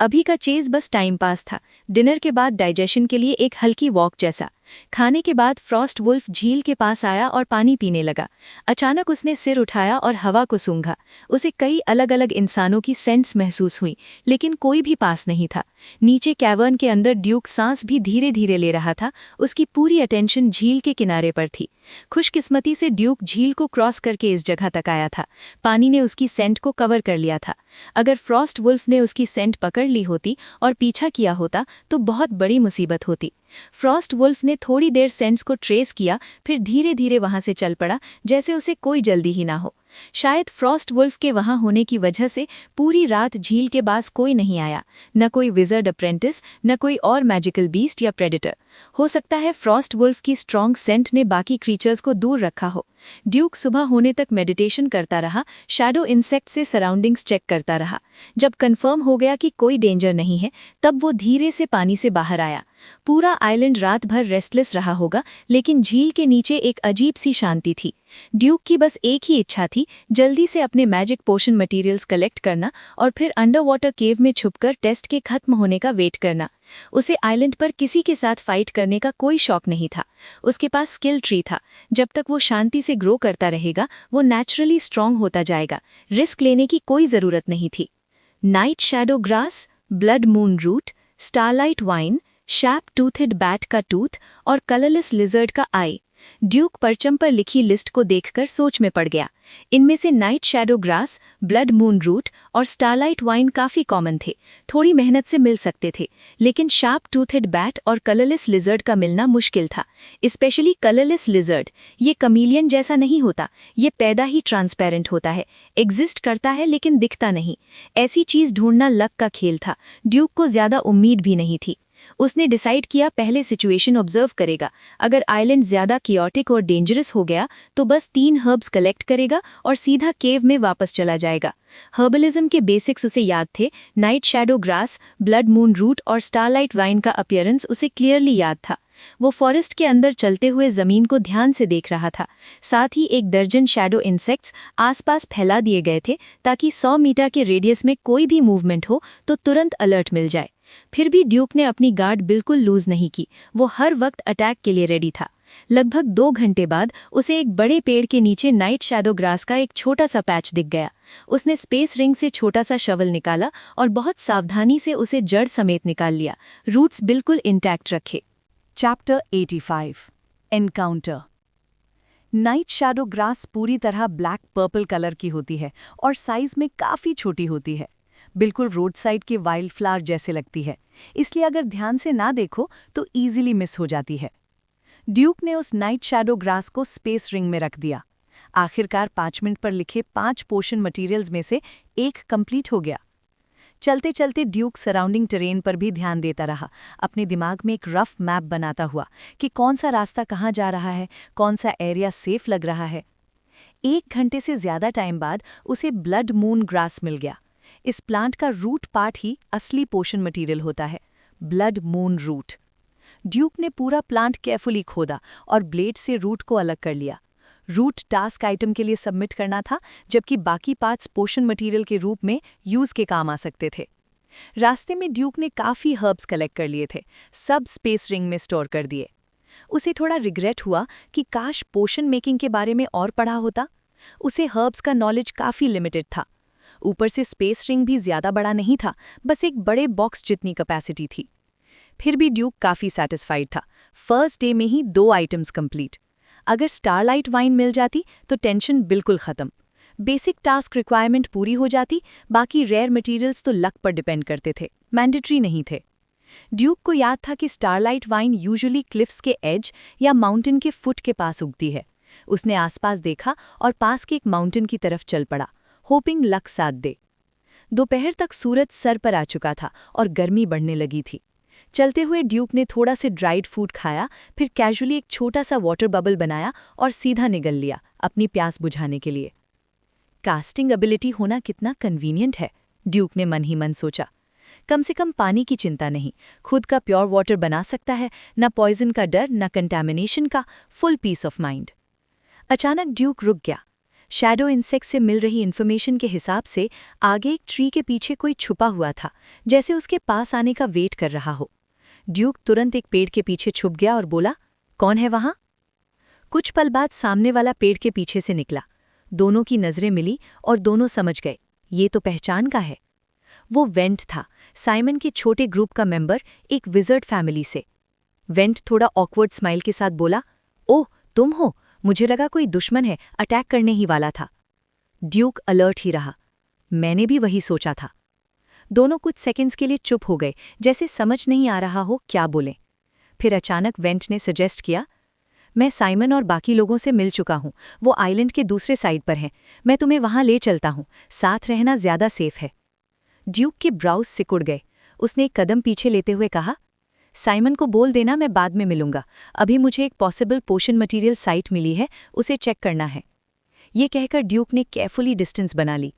अभी का चेज बस टाइम पास था, डिनर के बाद डाइजेशन के लिए एक हल्की वॉक जैसा। खाने के बाद फ्रॉस्ट वुल्फ झील के पास आया और पानी पीने लगा। अचानक उसने सिर उठाया और हवा को सूंघा। उसे कई अलग अलग इंसानों की सेंट्स महसूस हुई, लेकिन कोई भी पास नहीं था। नीचे कैवर्न के अंदर ड्यूक सांस भी धीरे धीरे ले रहा था। उसकी पूरी अटेंशन झील के किनारे पर थी। खुशकिस्मती से ड्यूक झील को क्रॉस करके इस जगह तक आया था। पानी ने उसकी सेंट को कवर कर लिया था। अगर फ्रॉस्ट वुल्फ ने उसकी सेंट पकड़ ली होती और पीछा किया होता तो बहुत बड़ी मुसीबत होती। फ्रॉस्ट वुल्फ ने थोड़ी देर सेंट्स को ट्रेस किया, फिर धीरे धीरे वहां से चल पड़ा, जैसे उसे कोई जल्दी ही ना हो। शायद फ्रॉस्ट वुल्फ के वहां होने की वजह से पूरी रात झील के पास कोई नहीं आया, न कोई विजर्ड अप्रेंटिस, न कोई और मैजिकल बीस्ट या प्रेडेटर। हो सकता है फ्रॉस्ट वुल्फ की स्ट्रॉन्ग सेंट ने बाकी क्रीचर्स को दूर रखा हो। ड्यूक सुबह होने तक मेडिटेशन करता रहा, शैडो इंसेक्ट से सराउंडिंग्स चेक करता रहा। जब कंफर्म हो गया कि कोई डेंजर नहीं है, तब वो धीरे से पानी से बाहर आया। पूरा आइलैंड रात भर रेस्टलेस रहा होगा, लेकिन झील के नीचे एक अजीब सी शांति थी। ड्यूक की बस एक ही इच्छा थी, जल्दी से अपने मैजिक पोशन मटेरियल्स कलेक्ट करना और फिर अंडर वाटर केव में छुपकर टेस्ट के खत्म होने का वेट करना। उसे आइलैंड पर किसी के साथ फाइट करने का कोई शौक नहीं था। उसके पास स्किल ट्री था। जब तक वो शांति से ग्रो करता रहेगा, वो नेचुरली स्ट्रांग होता जाएगा। रिस्क लेने की कोई जरूरत नहीं थी। Night shadow grass, blood moon root, starlight wine, sharp toothed bat का टूथ और कलरलेस लिजर्ड का आई। ड्यूक परचम पर लिखी लिस्ट को देखकर सोच में पड़ गया। इनमें से night shadow grass, blood moon root और स्टारलाइट वाइन काफी कॉमन थे, थोड़ी मेहनत से मिल सकते थे। लेकिन शार्प टूथेड बैट और कलरलेस लिजर्ड का मिलना मुश्किल था, स्पेशली कलरलेस लिजर्ड। ये कमीलियन जैसा नहीं होता, ये पैदा ही ट्रांसपेरेंट होता है, एग्जिस्ट करता है लेकिन दिखता नहीं। ऐसी चीज ढूंढना लक का खेल था। ड्यूक को ज्यादा उम्मीद भी नहीं थी। उसने डिसाइड किया पहले सिचुएशन ऑब्जर्व करेगा। अगर आइलैंड ज्यादा कियोटिक और डेंजरस हो गया तो बस 3 हर्ब्स कलेक्ट करेगा और सीधा केव में वापस चला जाएगा। हर्बलिज्म के बेसिक्स उसे याद थे। Night shadow grass, blood moon root और स्टारलाइट वाइन का अपीयरेंस उसे क्लियरली याद था। वो फॉरेस्ट के अंदर चलते हुए जमीन को ध्यान से देख रहा था। साथ ही 1 दर्जन शैडो इंसेक्ट्स आसपास फैला दिए गए थे, ताकि 100 मीटर के रेडियस में कोई भी मूवमेंट हो तो तुरंत अलर्ट मिल जाए। फिर भी ड्यूक ने अपनी गार्ड बिल्कुल लूज नहीं की। वो हर वक्त अटैक के लिए रेडी था। लगभग 2 घंटे बाद उसे एक बड़े पेड़ के नीचे नाइट शैडो ग्रास का एक छोटा सा पैच दिख गया। उसने स्पेस रिंग से छोटा सा शवल निकाला और बहुत सावधानी से उसे जड़ समेत निकाल लिया, रूट्स बिल्कुल इंटैक्ट रखे। Chapter 85 encounter. Night shadow grass पूरी तरह ब्लैक पर्पल कलर की होती है और साइज में काफी छोटी होती है। बिल्कुल रोड साइड के वाइल्ड फ्लावर जैसे लगती है, इसलिए अगर ध्यान से ना देखो तो इजीली मिस हो जाती है। ड्यूक ने उस नाइट शैडो ग्रास को स्पेस रिंग में रख दिया। आखिरकार 5 मिनट पर लिखे 5 पोशन मटेरियल्स में से एक कंप्लीट हो गया। चलते चलते ड्यूक सराउंडिंग टेरेन पर भी ध्यान देता रहा, अपने दिमाग में एक रफ मैप बनाता हुआ कि कौन सा रास्ता कहाँ जा रहा है, कौन सा एरिया सेफ लग रहा है। 1 घंटे से ज्यादा टाइम बाद उसे ब्लड मून ग्रास मिल गया। इस प्लांट का रूट पार्ट ही असली पोषण मटेरियल होता है, ब्लड मून रूट। ड्यूक ने पूरा प्लांट केयरफुली खोदा और ब्लेड से रूट को अलग कर लिया। रूट टास्क आइटम के लिए सबमिट करना था, जबकि बाकी पार्ट्स पोषण मटेरियल के रूप में यूज के काम आ सकते थे। रास्ते में ड्यूक ने काफी हर्ब्स कलेक्ट कर लिए थे, सब स्पेस रिंग में स्टोर कर दिए। उसे थोड़ा रिग्रेट हुआ कि काश पोषण मेकिंग के बारे में और पढ़ा होता। उसे हर्ब्स का नॉलेज काफी लिमिटेड था। ऊपर से स्पेस रिंग भी ज्यादा बड़ा नहीं था, बस एक बड़े बॉक्स जितनी कैपेसिटी थी। फिर भी ड्यूक काफी सैटिस्फाइड था। फर्स्ट डे में ही 2 आइटम्स कंप्लीट। अगर स्टारलाइट वाइन मिल जाती तो टेंशन बिल्कुल खत्म। बेसिक टास्क रिक्वायरमेंट पूरी हो जाती, बाकी रेयर मटेरियल्स तो लक पर डिपेंड करते थे, मैंडेटरी नहीं थे। ड्यूक को याद था कि स्टारलाइट वाइन यूजुअली क्लिफ्स के एज या माउंटेन के फुट के पास उगती है। उसने आसपास देखा और पास के एक माउंटेन की तरफ चल पड़ा, होपिंग लक साथ दे। दोपहर तक सूरज सर पर आ चुका था और गर्मी बढ़ने लगी थी। चलते हुए ड्यूक ने थोड़ा से ड्राइड फूड खाया, फिर कैजुअली एक छोटा सा वाटर बबल बनाया और सीधा निगल लिया अपनी प्यास बुझाने के लिए। कास्टिंग एबिलिटी होना कितना कन्वीनियंट है, ड्यूक ने मन ही मन सोचा। कम से कम पानी की चिंता नहीं, खुद का प्योर वाटर बना सकता है, न पॉइजन का डर न कंटैमिनेशन का, फुल पीस ऑफ माइंड। अचानक ड्यूक रुक गया। शैडो इंसेक्ट से मिल रही इन्फॉर्मेशन के हिसाब से आगे एक ट्री के पीछे कोई छुपा हुआ था, जैसे उसके पास आने का वेट कर रहा हो। ड्यूक तुरंत एक पेड़ के पीछे छुप गया और बोला, कौन है वहां? कुछ पल बाद सामने वाला पेड़ के पीछे से निकला। दोनों की नजरें मिली और दोनों समझ गए, ये तो पहचान का है। वो वेंट था, साइमन के छोटे ग्रुप का मेंबर, एक विजर्ड फैमिली से। वेंट थोड़ा ऑकवर्ड स्माइल के साथ बोला, ओह तुम हो, मुझे लगा कोई दुश्मन है, अटैक करने ही वाला था। ड्यूक अलर्ट ही रहा। मैंने भी वही सोचा था। दोनों कुछ सेकंड्स के लिए चुप हो गए, जैसे समझ नहीं आ रहा हो क्या बोलें। फिर अचानक वेंट ने सजेस्ट किया, मैं साइमन और बाकी लोगों से मिल चुका हूं, वो आइलैंड के दूसरे साइड पर हैं, मैं तुम्हें वहां ले चलता हूं, साथ रहना ज्यादा सेफ है। ड्यूक के ब्राउज सिकुड़ गए। उसने एक कदम पीछे लेते हुए कहा, साइमन को बोल देना मैं बाद में मिलूंगा, अभी मुझे एक पॉसिबल पोशन मटेरियल साइट मिली है, उसे चेक करना है। ये कहकर ड्यूक ने केयरफुली डिस्टेंस बना ली।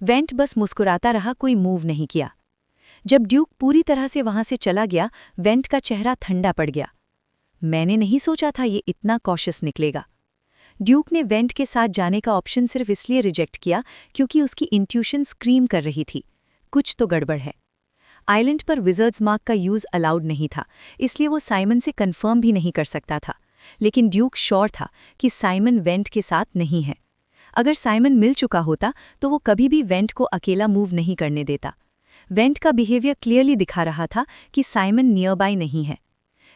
वेंट बस मुस्कुराता रहा, कोई मूव नहीं किया। जब ड्यूक पूरी तरह से वहां से चला गया, वेंट का चेहरा ठंडा पड़ गया। मैंने नहीं सोचा था ये इतना कॉशियस निकलेगा। ड्यूक ने वेंट के साथ जाने का ऑप्शन सिर्फ इसलिए रिजेक्ट किया क्योंकि उसकी इंट्यूशन स्क्रीम कर रही थी, कुछ तो गड़बड़ है। आइलैंड पर विजर्ड्स मार्क का यूज अलाउड नहीं था, इसलिए वो साइमन से कंफर्म भी नहीं कर सकता था। लेकिन ड्यूक श्योर था कि साइमन वेंट के साथ नहीं है। अगर साइमन मिल चुका होता तो वो कभी भी वेंट को अकेला मूव नहीं करने देता। वेंट का बिहेवियर क्लियरली दिखा रहा था कि साइमन नियर बाय नहीं है।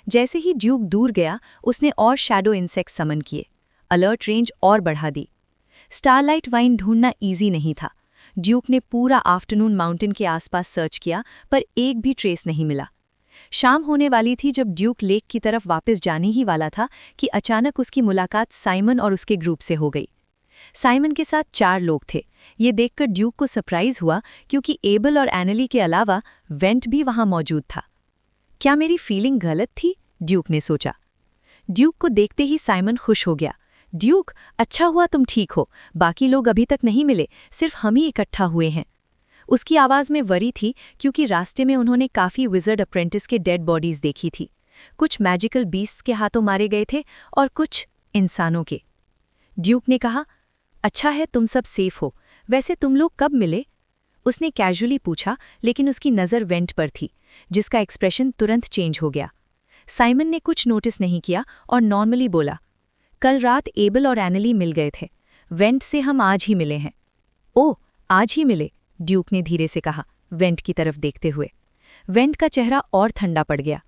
जैसे ही ड्यूक दूर गया, उसने और शैडो इंसेक्ट समन किए, अलर्ट रेंज और बढ़ा दी। स्टारलाइट वाइन ढूंढना इजी नहीं था। ड्यूक ने पूरा आफ्टरनून माउंटेन के आसपास सर्च किया, पर एक भी ट्रेस नहीं मिला। शाम होने वाली थी जब ड्यूक लेक की तरफ वापस जाने ही वाला था कि अचानक उसकी मुलाकात साइमन और उसके ग्रुप से हो गई। साइमन के साथ 4 लोग थे। ये देखकर ड्यूक को सरप्राइज हुआ क्योंकि एबल और एनली के अलावा वेंट भी वहां मौजूद था। क्या मेरी फीलिंग गलत थी? ड्यूक ने सोचा। ड्यूक को देखते ही साइमन खुश हो गया। ड्यूक, अच्छा हुआ तुम ठीक हो, बाकी लोग अभी तक नहीं मिले, सिर्फ हम ही इकट्ठा हुए हैं। उसकी आवाज़ में वरी थी क्योंकि रास्ते में उन्होंने काफ़ी विजर्ड अप्रेंटिस के डेड बॉडीज देखी थी। कुछ मैजिकल बीस्ट्स के हाथों मारे गए थे और कुछ इंसानों के। ड्यूक ने कहा, अच्छा है तुम सब सेफ हो, वैसे तुम लोग कब मिले? उसने कैजुअली पूछा, लेकिन उसकी नज़र वेंट पर थी, जिसका एक्सप्रेशन तुरंत चेंज हो गया। साइमन ने कुछ नोटिस नहीं किया और नॉर्मली बोला, कल रात एबल और एनली मिल गए थे, वेंट से हम आज ही मिले हैं। ओह, आज ही मिले? ड्यूक ने धीरे से कहा, वेंट की तरफ देखते हुए। वेंट का चेहरा और ठंडा पड़ गया।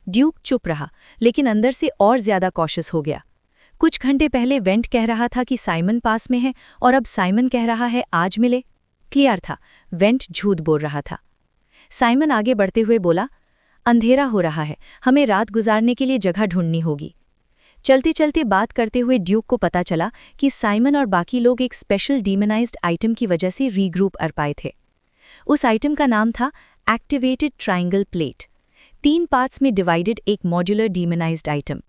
ड्यूक चुप रहा, लेकिन अंदर से और ज्यादा कॉशियस हो गया। कुछ घंटे पहले वेंट कह रहा था कि साइमन पास में है और अब साइमन कह रहा है आज मिले। क्लियर था, वेंट झूठ बोल रहा था। साइमन आगे बढ़ते हुए बोला, अंधेरा हो रहा है, हमें रात गुजारने के लिए जगह ढूंढनी होगी। चलते चलते बात करते हुए ड्यूक को पता चला कि साइमन और बाकी लोग एक स्पेशल डीमनाइज्ड आइटम की वजह से रीग्रुप कर पाए थे। उस आइटम का नाम था एक्टिवेटेड ट्रायंगल प्लेट, 3 पार्ट्स में डिवाइडेड एक मॉड्यूलर डीमनाइज्ड आइटम।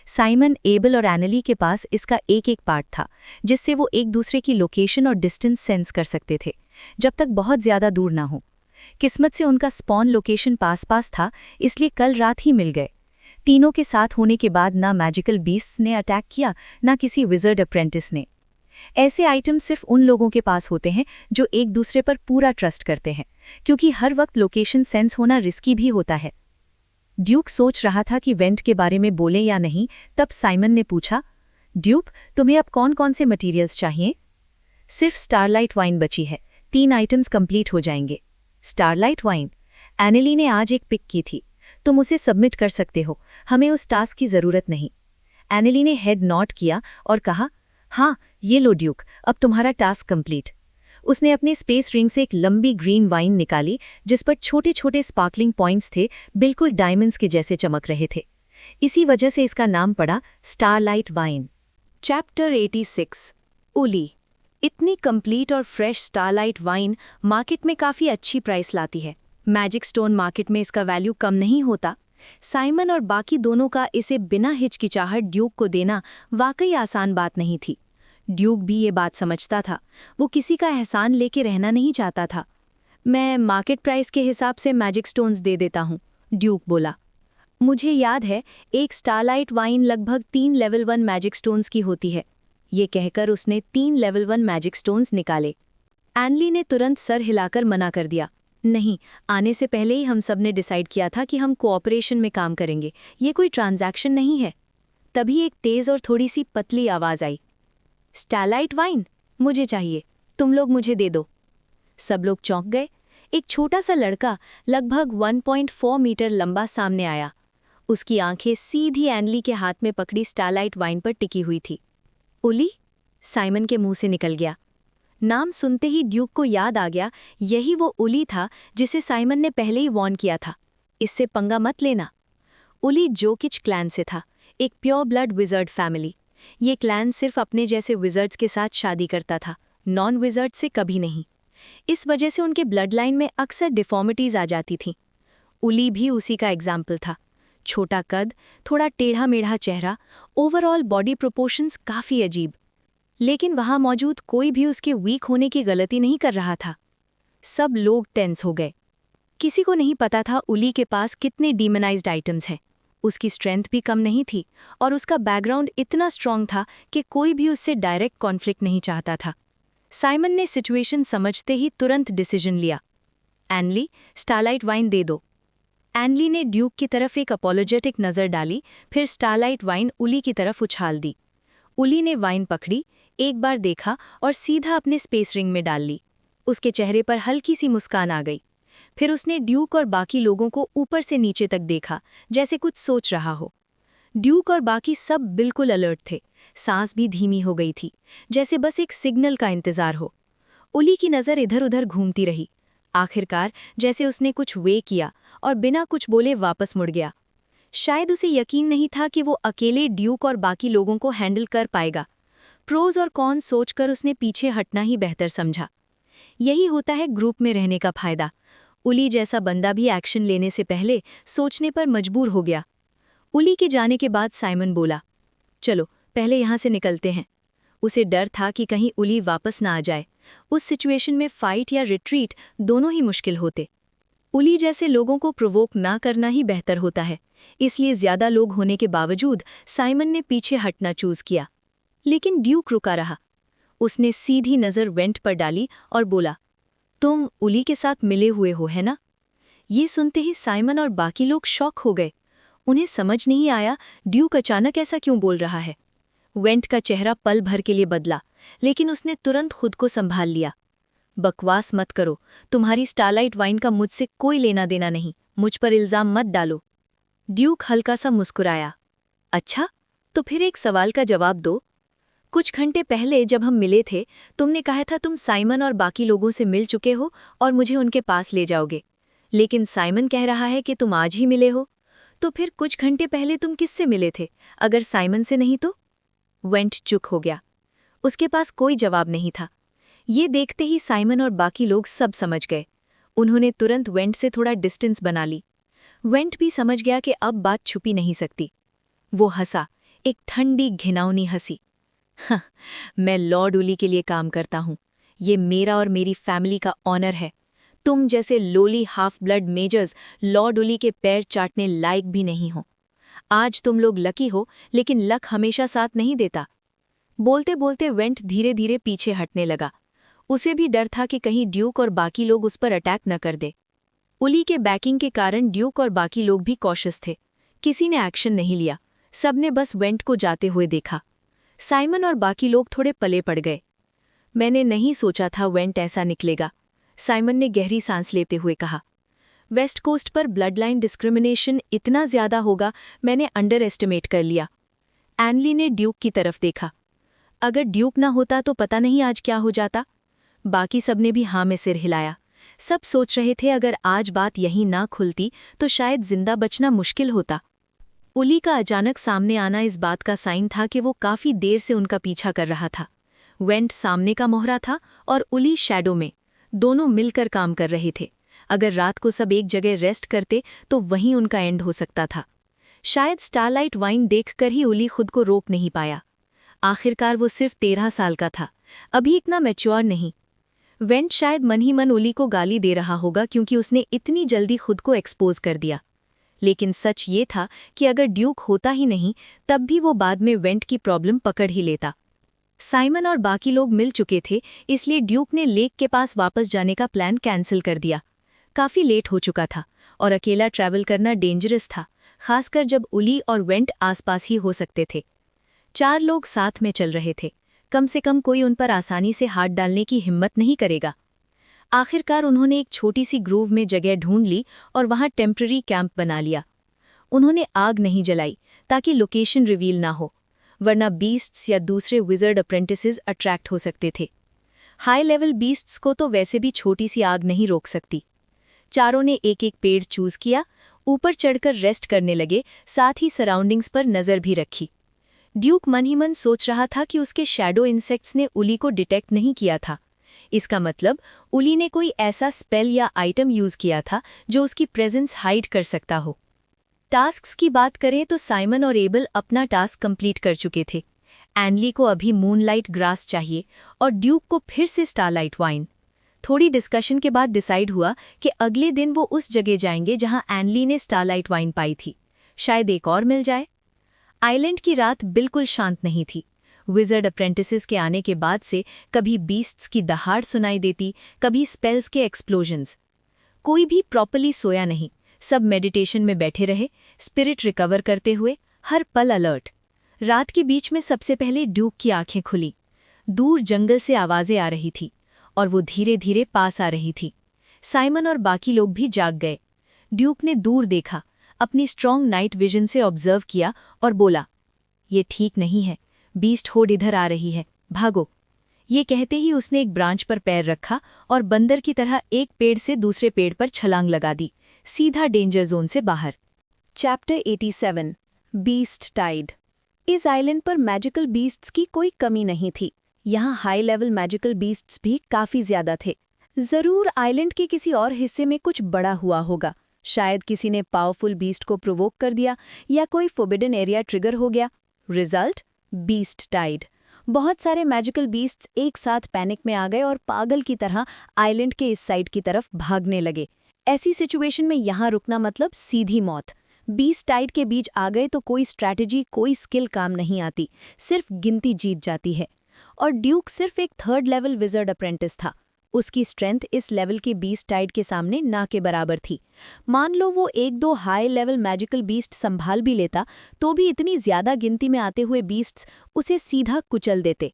साइमन, एबल और एनली के पास इसका एक पार्ट था, जिससे वो एक दूसरे की लोकेशन और डिस्टेंस सेंस कर सकते थे, जब तक बहुत ज्यादा दूर ना हो। किस्मत से उनका स्पॉन लोकेशन पास था, इसलिए कल रात ही मिल गए। तीनों के साथ होने के बाद ना मैजिकल बीस्ट्स ने अटैक किया, ना किसी विजर्ड अप्रेंटिस ने। ऐसे आइटम सिर्फ उन लोगों के पास होते हैं जो एक दूसरे पर पूरा ट्रस्ट करते हैं, क्योंकि हर वक्त लोकेशन सेंस होना रिस्की भी होता है। ड्यूक सोच रहा था कि वेंट के बारे में बोले या नहीं, तब साइमन ने पूछा, ड्यूक, तुम्हें अब कौन कौन से मटीरियल्स चाहिए? सिर्फ स्टारलाइट वाइन बची है, 3 आइटम्स कंप्लीट हो जाएंगे। स्टारलाइट वाइन, एनेली ने आज एक पिक की थी, तुम उसे सबमिट कर सकते हो, हमें उस टास्क की ज़रूरत नहीं। एनेली ने हेड नॉट किया और कहा, हाँ ये लो ड्यूक, अब तुम्हारा टास्क कंप्लीट। उसने अपने स्पेस रिंग से एक लंबी ग्रीन वाइन निकाली जिस पर छोटे छोटे स्पार्कलिंग पॉइंट्स थे, बिल्कुल डायमंड्स के जैसे चमक रहे थे। इसी वजह से इसका नाम पड़ा स्टारलाइट वाइन। चैप्टर 86 उली। इतनी कंप्लीट और फ्रेश स्टारलाइट वाइन मार्केट में काफ़ी अच्छी प्राइस लाती है। मैजिक स्टोन मार्केट में इसका वैल्यू कम नहीं होता। साइमन और बाकी दोनों का इसे बिना हिचकिचाहट ड्यूक को देना वाकई आसान बात नहीं थी। ड्यूक भी ये बात समझता था, वो किसी का एहसान लेके रहना नहीं चाहता था। मैं मार्केट प्राइस के हिसाब से मैजिक स्टोन्स दे देता हूँ, ड्यूक बोला। मुझे याद है एक स्टारलाइट वाइन लगभग 3 लेवल 1 मैजिक स्टोन्स की होती है। ये कहकर उसने 3 लेवल 1 मैजिक स्टोन्स निकाले। एनली ने तुरंत सर हिलाकर मना कर दिया, नहीं, आने से पहले ही हम सब ने डिसाइड किया था कि हम कोऑपरेशन में काम करेंगे, ये कोई ट्रांजैक्शन नहीं है। तभी एक तेज़ और थोड़ी सी पतली आवाज़ आई, स्टारलाइट वाइन मुझे चाहिए, तुम लोग मुझे दे दो। सब लोग चौंक गए। एक छोटा सा लड़का लगभग 1.4 मीटर लंबा सामने आया। उसकी आंखें सीधी एनली के हाथ में पकड़ी स्टारलाइट वाइन पर टिकी हुई थी। उली, साइमन के मुंह से निकल गया। नाम सुनते ही ड्यूक को याद आ गया, यही वो उली था जिसे साइमन ने पहले ही वॉर्न किया था, इससे पंगा मत लेना। उली जोकिच क्लैन से था, एक प्योर ब्लड विज़र्ड फैमिली। ये क्लैन सिर्फ अपने जैसे विज़र्ड्स के साथ शादी करता था, नॉन विज़र्ड से कभी नहीं। इस वजह से उनके ब्लड लाइन में अक्सर डिफॉर्मिटीज़ आ जाती थीं। उली भी उसी का एग्जाम्पल था। छोटा कद, थोड़ा टेढ़ा मेढ़ा चेहरा, ओवरऑल बॉडी प्रोपोर्शंस काफ़ी अजीब। लेकिन वहाँ मौजूद कोई भी उसके वीक होने की गलती नहीं कर रहा था। सब लोग टेंस हो गए। किसी को नहीं पता था उली के पास कितने डीमनाइज्ड आइटम्स हैं। उसकी स्ट्रेंथ भी कम नहीं थी और उसका बैकग्राउंड इतना स्ट्रांग था कि कोई भी उससे डायरेक्ट कॉन्फ्लिक्ट नहीं चाहता था। साइमन ने सिचुएशन समझते ही तुरंत डिसीजन लिया, एनली, स्टारलाइट वाइन दे दो। एनली ने ड्यूक की तरफ एक अपोलोजेटिक नज़र डाली, फिर स्टारलाइट वाइन उली की तरफ उछाल दी। उली ने वाइन पकड़ी, एक बार देखा और सीधा अपने स्पेस रिंग में डाल ली। उसके चेहरे पर हल्की सी मुस्कान आ गई। फिर उसने ड्यूक और बाकी लोगों को ऊपर से नीचे तक देखा, जैसे कुछ सोच रहा हो। ड्यूक और बाकी सब बिल्कुल अलर्ट थे, सांस भी धीमी हो गई थी, जैसे बस एक सिग्नल का इंतजार हो। उली की नज़र इधर उधर घूमती रही। आखिरकार जैसे उसने कुछ वे किया और बिना कुछ बोले वापस मुड़ गया। शायद उसे यकीन नहीं था कि वो अकेले ड्यूक और बाकी लोगों को हैंडल कर पाएगा। प्रोज और कॉन सोचकर उसने पीछे हटना ही बेहतर समझा। यही होता है ग्रुप में रहने का फायदा। उली जैसा बंदा भी एक्शन लेने से पहले सोचने पर मजबूर हो गया। उली के जाने के बाद साइमन बोला, चलो पहले यहाँ से निकलते हैं। उसे डर था कि कहीं उली वापस ना आ जाए। उस सिचुएशन में फाइट या रिट्रीट दोनों ही मुश्किल होते। उली जैसे लोगों को प्रोवोक ना करना ही बेहतर होता है, इसलिए ज्यादा लोग होने के बावजूद साइमन ने पीछे हटना चूज किया। लेकिन ड्यूक रुका रहा। उसने सीधी नज़र वेंट पर डाली और बोला, तुम उली के साथ मिले हुए हो है ना? ये सुनते ही साइमन और बाकी लोग शॉक हो गए। उन्हें समझ नहीं आया ड्यूक अचानक ऐसा क्यों बोल रहा है। वेंट का चेहरा पल भर के लिए बदला, लेकिन उसने तुरंत खुद को संभाल लिया। बकवास मत करो, तुम्हारी स्टारलाइट वाइन का मुझसे कोई लेना देना नहीं, मुझ पर इल्ज़ाम मत डालो। ड्यूक हल्का सा मुस्कुराया, अच्छा तो फिर एक सवाल का जवाब दो। कुछ घंटे पहले जब हम मिले थे, तुमने कहा था तुम साइमन और बाकी लोगों से मिल चुके हो और मुझे उनके पास ले जाओगे। लेकिन साइमन कह रहा है कि तुम आज ही मिले हो, तो फिर कुछ घंटे पहले तुम किससे मिले थे, अगर साइमन से नहीं तो? वेंट चुप हो गया। उसके पास कोई जवाब नहीं था। ये देखते ही साइमन और बाकी लोग सब समझ गए। उन्होंने तुरंत वेंट से थोड़ा डिस्टेंस बना ली। वेंट भी समझ गया कि अब बात छुपी नहीं सकती। वो हंसा, एक ठंडी घिनौनी हंसी। हाँ, मैं लॉर्ड उली के लिए काम करता हूँ। ये मेरा और मेरी फैमिली का ऑनर है। तुम जैसे lowly half blood majors lord Uli के पैर चाटने लायक भी नहीं हो। आज तुम लोग लकी हो, लेकिन लक हमेशा साथ नहीं देता। बोलते बोलते वेंट धीरे धीरे पीछे हटने लगा। उसे भी डर था कि कहीं ड्यूक और बाकी लोग उस पर अटैक न कर दे। उली के बैकिंग के कारण ड्यूक और बाकी लोग भी कॉशियस थे। किसी ने एक्शन नहीं लिया, सबने बस वेंट को जाते हुए देखा। साइमन और बाकी लोग थोड़े पले पड़ गए। मैंने नहीं सोचा था वेंट ऐसा निकलेगा, साइमन ने गहरी सांस लेते हुए कहा। वेस्ट कोस्ट पर ब्लड लाइन डिस्क्रिमिनेशन इतना ज्यादा होगा, मैंने अंडर एस्टिमेट कर लिया। एनली ने ड्यूक की तरफ देखा। अगर ड्यूक ना होता तो पता नहीं आज क्या हो जाता। बाकी सबने भी हाँ में सिर हिलाया। सब सोच रहे थे अगर आज बात यहीं ना खुलती तो शायद जिंदा बचना मुश्किल होता। उली का अचानक सामने आना इस बात का साइन था कि वो काफी देर से उनका पीछा कर रहा था। वेंट सामने का मोहरा था और उली शैडो में। दोनों मिलकर काम कर रहे थे। अगर रात को सब एक जगह रेस्ट करते तो वहीं उनका एंड हो सकता था। शायद स्टारलाइट वाइन देखकर ही उली खुद को रोक नहीं पाया। आखिरकार वो सिर्फ 13 साल का था, अभी इतना मैच्योर नहीं। वेंट शायद मन ही मन उली को गाली दे रहा होगा क्योंकि उसने इतनी जल्दी खुद को एक्सपोज कर दिया। लेकिन सच ये था कि अगर ड्यूक होता ही नहीं तब भी वो बाद में वेंट की प्रॉब्लम पकड़ ही लेता। साइमन और बाकी लोग मिल चुके थे, इसलिए ड्यूक ने लेक के पास वापस जाने का प्लान कैंसिल कर दिया। काफी लेट हो चुका था और अकेला ट्रैवल करना डेंजरस था, खासकर जब उली और वेंट आसपास ही हो सकते थे। 4 लोग साथ में चल रहे थे, कम से कम कोई उन पर आसानी से हाथ डालने की हिम्मत नहीं करेगा। आखिरकार उन्होंने एक छोटी सी ग्रूव में जगह ढूंढ ली और वहां टेम्पररी कैंप बना लिया। उन्होंने आग नहीं जलाई ताकि लोकेशन रिवील ना हो, वरना बीस्ट्स या दूसरे विजर्ड अप्रेंटिसेस अट्रैक्ट हो सकते थे। हाई लेवल बीस्ट्स को तो वैसे भी छोटी सी आग नहीं रोक सकती। चारों ने एक एक पेड़ चूज किया, ऊपर चढ़कर रेस्ट करने लगे, साथ ही सराउंडिंग्स पर नजर भी रखी। ड्यूक मन ही मन सोच रहा था कि उसके शैडो इंसेक्ट्स ने उली को डिटेक्ट नहीं किया था। इसका मतलब उली ने कोई ऐसा स्पेल या आइटम यूज किया था जो उसकी प्रेजेंस हाइड कर सकता हो। टास्क्स की बात करें तो साइमन और एबल अपना टास्क कंप्लीट कर चुके थे। एनली को अभी मूनलाइट ग्रास चाहिए और ड्यूक को फिर से स्टारलाइट वाइन। थोड़ी डिस्कशन के बाद डिसाइड हुआ कि अगले दिन वो उस जगह जाएंगे जहां एनली ने स्टारलाइट वाइन पाई थी। शायद एक और मिल जाए। आइलैंड की रात बिल्कुल शांत नहीं थी। विजर्ड अप्रेंटिसेस के आने के बाद से कभी बीस्ट्स की दहाड़ सुनाई देती, कभी स्पेल्स के एक्सप्लोजन्स। कोई भी प्रॉपर्ली सोया नहीं, सब मेडिटेशन में बैठे रहे, स्पिरिट रिकवर करते हुए, हर पल अलर्ट। रात के बीच में सबसे पहले ड्यूक की आंखें खुली। दूर जंगल से आवाजें आ रही थी और वो धीरे धीरे पास आ रही थी। साइमन और बाकी लोग भी जाग गए। ड्यूक ने दूर देखा, अपनी स्ट्रॉन्ग नाइट विजन से ऑब्जर्व किया और बोला, ये ठीक नहीं है, बीस्ट होड इधर आ रही है, भागो। ये कहते ही उसने एक ब्रांच पर पैर रखा और बंदर की तरह एक पेड़ से दूसरे पेड़ पर छलांग लगा दी, सीधा डेंजर जोन से बाहर। Chapter 87 beast tide. इस आइलैंड पर मैजिकल बीस्ट्स की कोई कमी नहीं थी। यहाँ हाई लेवल मैजिकल बीस्ट्स भी काफी ज्यादा थे। जरूर आइलैंड के किसी और हिस्से में कुछ बड़ा हुआ होगा। शायद किसी ने पावरफुल बीस्ट को प्रोवोक कर दिया या कोई फोरबिडन एरिया ट्रिगर हो गया। Result beast tide. बहुत सारे मैजिकल बीस्ट्स एक साथ पैनिक में आ गए और पागल की तरह आइलैंड के इस साइड की तरफ भागने लगे। ऐसी सिचुएशन में यहाँ रुकना मतलब सीधी मौत। बीस्ट टाइड के बीच आ गए तो कोई स्ट्रैटेजी, कोई स्किल काम नहीं आती, सिर्फ गिनती जीत जाती है। और ड्यूक सिर्फ एक 3rd लेवल विजर्ड अप्रेंटिस था। उसकी स्ट्रेंथ इस लेवल के बीस्ट टाइड के सामने ना के बराबर थी। मान लो वो 1-2 हाई लेवल मैजिकल बीस्ट संभाल भी लेता तो भी इतनी ज्यादा गिनती में आते हुए बीस्ट्स उसे सीधा कुचल देते।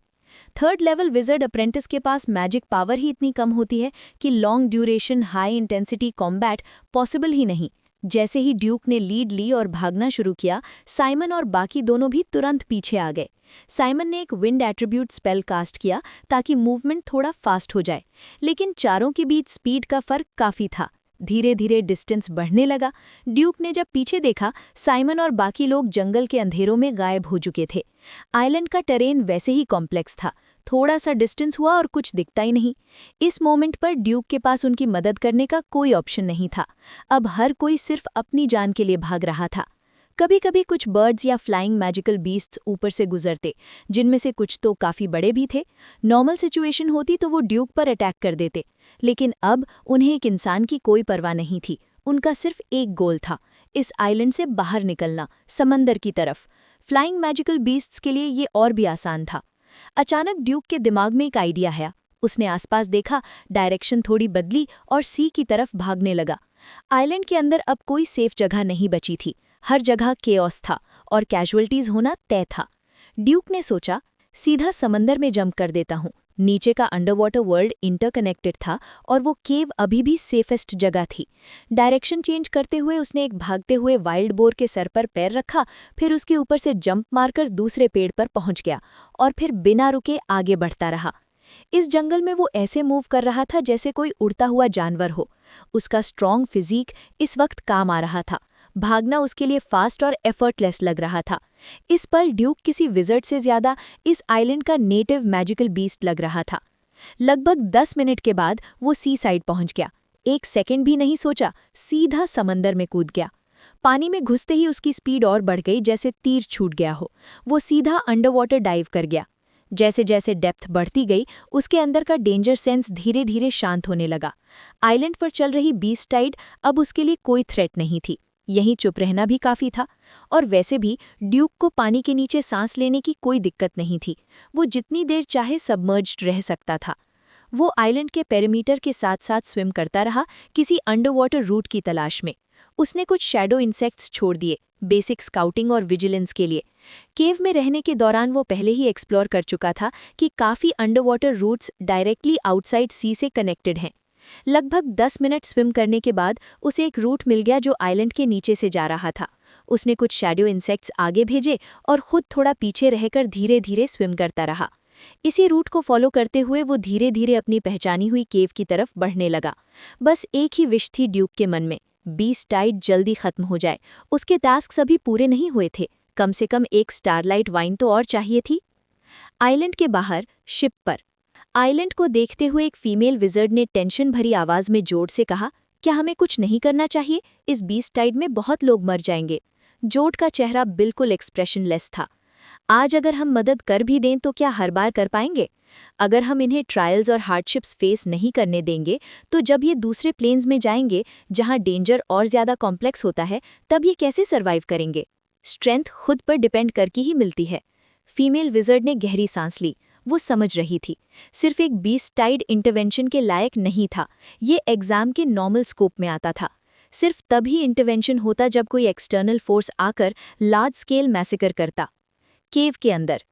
3rd लेवल विजर्ड अप्रेंटिस के पास मैजिक पावर ही इतनी कम होती है कि long duration high intensity combat possible ही नहीं। जैसे ही ड्यूक ने लीड ली और भागना शुरू किया, साइमन और बाकी दोनों भी तुरंत पीछे आ गए। साइमन ने एक विंड एट्रीब्यूट स्पेल कास्ट किया ताकि मूवमेंट थोड़ा फास्ट हो जाए, लेकिन चारों के बीच स्पीड का फर्क काफी था। धीरे धीरे डिस्टेंस बढ़ने लगा। ड्यूक ने जब पीछे देखा, साइमन और बाकी लोग जंगल के अंधेरों में गायब हो चुके थे। आइलैंड का टेरेन वैसे ही कॉम्प्लेक्स था। थोड़ा सा डिस्टेंस हुआ और कुछ दिखता ही नहीं। इस मोमेंट पर ड्यूक के पास उनकी मदद करने का कोई ऑप्शन नहीं था। अब हर कोई सिर्फ अपनी जान के लिए भाग रहा था। कभी कभी कुछ बर्ड्स या फ्लाइंग मैजिकल बीस्ट्स ऊपर से गुजरते, जिनमें से कुछ तो काफी बड़े भी थे। नॉर्मल सिचुएशन होती तो वो ड्यूक पर अटैक कर देते, लेकिन अब उन्हें एक इंसान की कोई परवाह नहीं थी। उनका सिर्फ एक गोल था, इस आइलैंड से बाहर निकलना, समंदर की तरफ। फ्लाइंग मैजिकल बीस्ट्स के लिए ये और भी आसान था। अचानक ड्यूक के दिमाग में एक आइडिया आया। उसने आसपास देखा, डायरेक्शन थोड़ी बदली और सी की तरफ भागने लगा। आइलैंड के अंदर अब कोई सेफ जगह नहीं बची थी। हर जगह केओस था और कैजुअल्टीज होना तय था। ड्यूक ने सोचा, सीधा समंदर में जंप कर देता हूँ, नीचे का अंडरवाटर वर्ल्ड इंटरकनेक्टेड था और वो केव अभी भी सेफेस्ट जगह थी। डायरेक्शन चेंज करते हुए उसने एक भागते हुए वाइल्ड बोर के सर पर पैर रखा, फिर उसके ऊपर से जंप मारकर दूसरे पेड़ पर पहुंच गया और फिर बिना रुके आगे बढ़ता रहा। इस जंगल में वो ऐसे मूव कर रहा था जैसे कोई उड़ता हुआ जानवर हो। उसका स्ट्रॉन्ग फिजिक इस वक्त काम आ रहा था। भागना उसके लिए फास्ट और एफर्टलेस लग रहा था। इस पल ड्यूक किसी विज़र्ड से ज्यादा इस आइलैंड का नेटिव मैजिकल बीस्ट लग रहा था। लगभग 10 मिनट के बाद वो सी साइड पहुंच गया। एक सेकंड भी नहीं सोचा, सीधा समंदर में कूद गया। पानी में घुसते ही उसकी स्पीड और बढ़ गई, जैसे तीर छूट गया हो। वो सीधा अंडर वाटर डाइव कर गया। जैसे जैसे डेप्थ बढ़ती गई, उसके अंदर का डेंजर सेंस धीरे धीरे शांत होने लगा। आइलैंड पर चल रही बीस्ट टाइड अब उसके लिए कोई थ्रेट नहीं थी। यहीं चुप रहना भी काफी था। और वैसे भी ड्यूक को पानी के नीचे सांस लेने की कोई दिक्कत नहीं थी। वो जितनी देर चाहे सबमर्ज्ड रह सकता था। वो आइलैंड के पेरीमीटर के साथ साथ स्विम करता रहा, किसी अंडरवाटर रूट की तलाश में। उसने कुछ शैडो इंसेक्ट्स छोड़ दिए, बेसिक स्काउटिंग और विजिलेंस के लिए। केव में रहने के दौरान वो पहले ही एक्सप्लोर कर चुका था कि काफ़ी अंडरवाटर रूट्स डायरेक्टली आउटसाइड सी से कनेक्टेड हैं। लगभग 10 मिनट स्विम करने के बाद उसे एक रूट मिल गया जो आइलैंड के नीचे से जा रहा था। उसने कुछ शैडो इंसेक्ट्स आगे भेजे और खुद थोड़ा पीछे रहकर धीरे धीरे स्विम करता रहा। इसी रूट को फॉलो करते हुए वो धीरे धीरे अपनी पहचानी हुई केव की तरफ बढ़ने लगा। बस एक ही विश थी ड्यूक के मन में, बीस्ट टाइड जल्दी खत्म हो जाए। उसके टास्क अभी पूरे नहीं हुए थे, कम से कम एक स्टारलाइट वाइन तो और चाहिए थी। आइलैंड के बाहर शिप पर आइलैंड को देखते हुए एक फीमेल विज़र्ड ने टेंशन भरी आवाज में जोड से कहा, क्या हमें कुछ नहीं करना चाहिए? इस बीस्ट टाइड में बहुत लोग मर जाएंगे। जोड का चेहरा बिल्कुल एक्सप्रेशनलेस था। आज अगर हम मदद कर भी दें तो क्या हर बार कर पाएंगे? अगर हम इन्हें ट्रायल्स और हार्डशिप्स फेस नहीं करने देंगे तो जब ये दूसरे प्लेन्स में जाएंगे जहां डेंजर और ज़्यादा कॉम्प्लेक्स होता है, तब ये कैसे सर्वाइव करेंगे? स्ट्रेंथ खुद पर डिपेंड करके ही मिलती है। फीमेल विज़र्ड ने गहरी सांस ली। वो समझ रही थी, सिर्फ एक बीस्ट टाइड इंटरवेंशन के लायक नहीं था। ये एग्जाम के नॉर्मल स्कोप में आता था। सिर्फ तभी इंटरवेंशन होता जब कोई एक्सटर्नल फोर्स आकर लार्ज स्केल मैसेकर करता। केव के अंदर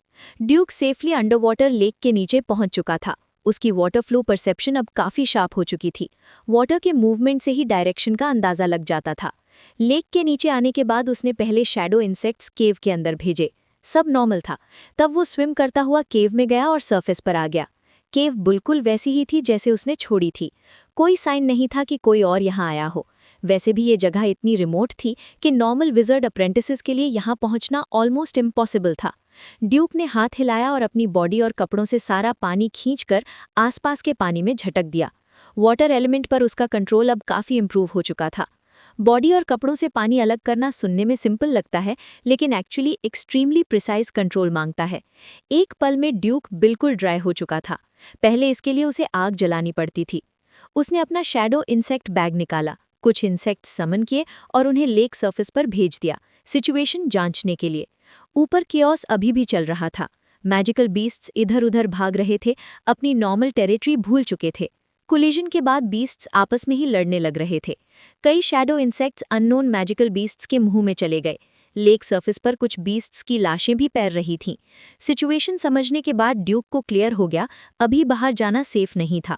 ड्यूक सेफली अंडरवाटर लेक के नीचे पहुंच चुका था। उसकी वाटर फ्लो परसेप्शन अब काफ़ी शार्प हो चुकी थी। वाटर के मूवमेंट से ही डायरेक्शन का अंदाज़ा लग जाता था। लेक के नीचे आने के बाद उसने पहले शैडो इंसेक्ट्स केव के अंदर भेजे। सब नॉर्मल था। तब वो स्विम करता हुआ केव में गया और सरफेस पर आ गया। केव बिल्कुल वैसी ही थी जैसे उसने छोड़ी थी। कोई साइन नहीं था कि कोई और यहाँ आया हो। वैसे भी ये जगह इतनी रिमोट थी कि नॉर्मल विज़र्ड अप्रेंटिसेस के लिए यहाँ पहुँचना ऑलमोस्ट इम्पॉसिबल था। ड्यूक ने हाथ हिलाया और अपनी बॉडी और कपड़ों से सारा पानी खींचकर आसपास के पानी में झटक दिया। वाटर एलिमेंट पर उसका कंट्रोल अब काफ़ी इम्प्रूव हो चुका था। बॉडी और कपड़ों से पानी अलग करना सुनने में सिंपल लगता है, लेकिन एक्चुअली एक्सट्रीमली प्रिसाइज कंट्रोल मांगता है। एक पल में ड्यूक बिल्कुल ड्राई हो चुका था। पहले इसके लिए उसे आग जलानी पड़ती थी। उसने अपना शैडो इंसेक्ट बैग निकाला, कुछ इंसेक्ट्स समन किए और उन्हें लेक सरफेस पर भेज दिया, सिचुएशन जांचने के लिए। ऊपर कियोस अभी भी चल रहा था। मैजिकल बीस्ट्स इधर उधर भाग रहे थे, अपनी नॉर्मल टेरिटरी भूल चुके थे। कोलिजन के बाद बीस्ट्स आपस में ही लड़ने लग रहे थे। कई shadow insects unknown magical beasts के मुंह में चले गए। लेक सरफेस पर कुछ बीस्ट्स की लाशें भी तैर रही थीं। सिचुएशन समझने के बाद ड्यूक को क्लियर हो गया, अभी बाहर जाना सेफ नहीं था।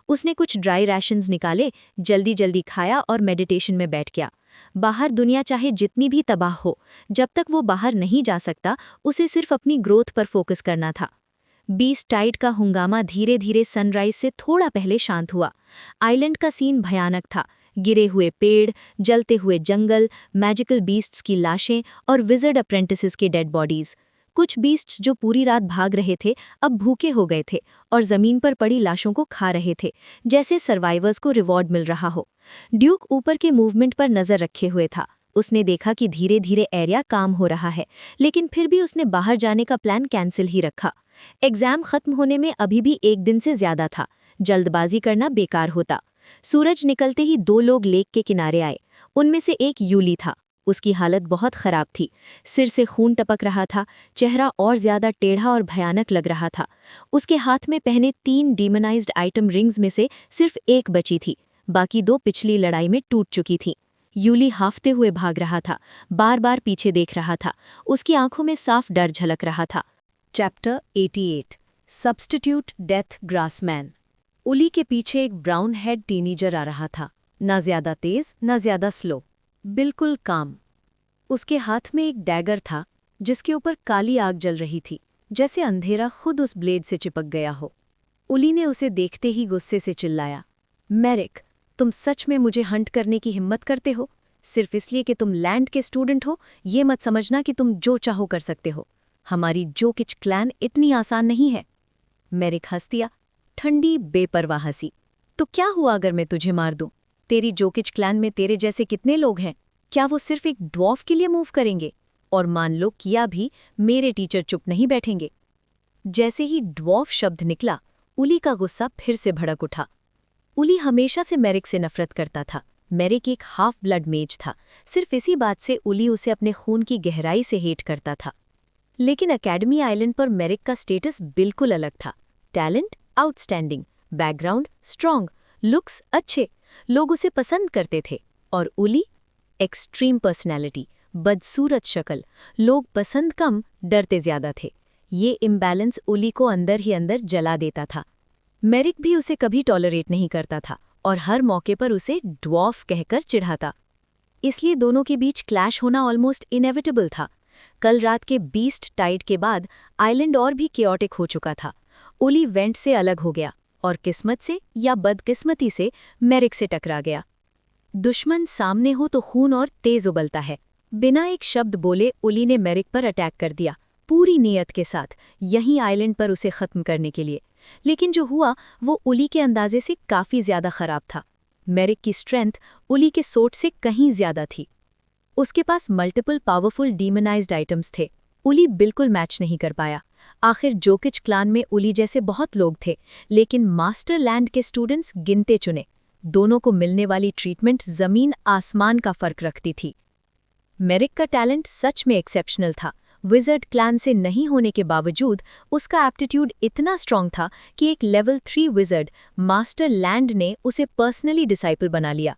उसने कुछ ड्राई रैशंस निकाले, जल्दी जल्दी खाया और मेडिटेशन में बैठ गया। बाहर दुनिया चाहे जितनी भी तबाह हो, जब तक वो बाहर नहीं जा सकता, उसे सिर्फ अपनी ग्रोथ पर फोकस करना था। बीस्ट टाइड का हंगामा धीरे धीरे सनराइज से थोड़ा पहले शांत हुआ। आइलैंड का सीन भयानक था। गिरे हुए पेड़, जलते हुए जंगल, मैजिकल बीस्ट्स की लाशें और विज़र्ड अप्रेंटिसेस के डेड बॉडीज। कुछ बीस्ट्स जो पूरी रात भाग रहे थे अब भूखे हो गए थे और जमीन पर पड़ी लाशों को खा रहे थे, जैसे सर्वाइवर्स को रिवॉर्ड मिल रहा हो। ड्यूक ऊपर के मूवमेंट पर नजर रखे हुए था। उसने देखा कि धीरे धीरे एरिया काम हो रहा है, लेकिन फिर भी उसने बाहर जाने का प्लान कैंसिल ही रखा। एग्जाम खत्म होने में अभी भी एक दिन से ज्यादा था। जल्दबाजी करना बेकार होता। सूरज निकलते ही 2 लोग लेक के किनारे आए। उनमें से एक यूली था। उसकी हालत बहुत खराब थी। सिर से खून टपक रहा था, चेहरा और ज्यादा टेढ़ा और भयानक लग रहा था। उसके हाथ में पहने 3 डीमोनाइज्ड आइटम रिंग्स में से सिर्फ एक बची थी, बाकी 2 पिछली लड़ाई में टूट चुकी थीं। यूली हाफते हुए भाग रहा था, बार बार पीछे देख रहा था। उसकी आंखों में साफ डर झलक रहा था। Chapter 88 substitute death Grassman. Uli के पीछे एक ब्राउन हेड टीनेजर आ रहा था, ना ज्यादा तेज ना ज्यादा स्लो, बिल्कुल काम। उसके हाथ में एक डैगर था जिसके ऊपर काली आग जल रही थी, जैसे अंधेरा खुद उस ब्लेड से चिपक गया हो। उली ने उसे देखते ही गुस्से से चिल्लाया, मेरिक, तुम सच में मुझे हंट करने की हिम्मत करते हो? सिर्फ इसलिए कि तुम लैंड के स्टूडेंट हो, ये मत समझना कि तुम जो चाहो कर सकते हो। हमारी जोकिच क्लैन इतनी आसान नहीं है। मेरिक हंस दिया, ठंडी बेपरवाह हंसी। तो क्या हुआ अगर मैं तुझे मार दूं? तेरी जोकिच क्लैन में तेरे जैसे कितने लोग हैं? क्या वो सिर्फ एक ड्वार्फ के लिए मूव करेंगे? और मान लो किया भी, मेरे टीचर चुप नहीं बैठेंगे। जैसे ही ड्वार्फ शब्द निकला, उली का गुस्सा फिर से भड़क उठा। उली हमेशा से मेरिक से नफरत करता था। मेरिक एक हाफ ब्लड मेज था। सिर्फ इसी बात से उली उसे अपने खून की गहराई से हेट करता था। लेकिन एकेडमी आइलैंड पर मेरिक का स्टेटस बिल्कुल अलग था। Talent outstanding, background strong, looks अच्छे, लोग उसे पसंद करते थे। और उली एक्सट्रीम पर्सनैलिटी, बदसूरत शक्ल, लोग पसंद कम, डरते ज्यादा थे। ये इम्बैलेंस उली को अंदर ही अंदर जला देता था। मेरिक भी उसे कभी टॉलरेट नहीं करता था और हर मौके पर उसे ड्वार्फ कहकर चिढ़ाता। इसलिए दोनों के बीच क्लैश होना ऑलमोस्ट इनएविटेबल था। कल रात के बीस्ट टाइड के बाद आइलैंड और भी केओटिक हो चुका था। उली वेंट से अलग हो गया और किस्मत से या बदकिस्मती से मेरिक से टकरा गया। दुश्मन सामने हो तो खून और तेज उबलता है। बिना एक शब्द बोले उली ने मेरिक पर अटैक कर दिया, पूरी नीयत के साथ, यहीं आइलैंड पर उसे खत्म करने के लिए। लेकिन जो हुआ वो उली के अंदाजे से काफी ज्यादा खराब था। मेरिक की स्ट्रेंथ उली के सोट से कहीं ज्यादा थी। उसके पास मल्टीपल पावरफुल डीमनाइज्ड आइटम्स थे। उली बिल्कुल मैच नहीं कर पाया। आखिर जोकिच क्लान में उली जैसे बहुत लोग थे, लेकिन मास्टर लैंड के स्टूडेंट्स गिनते चुने। दोनों को मिलने वाली ट्रीटमेंट जमीन आसमान का फर्क रखती थी। मेरिक का टैलेंट सच में एक्सेप्शनल था। विज़र्ड क्लैन से नहीं होने के बावजूद उसका एप्टीट्यूड इतना स्ट्रांग था कि एक लेवल 3 विज़र्ड मास्टर लैंड ने उसे पर्सनली डिसाइपल बना लिया।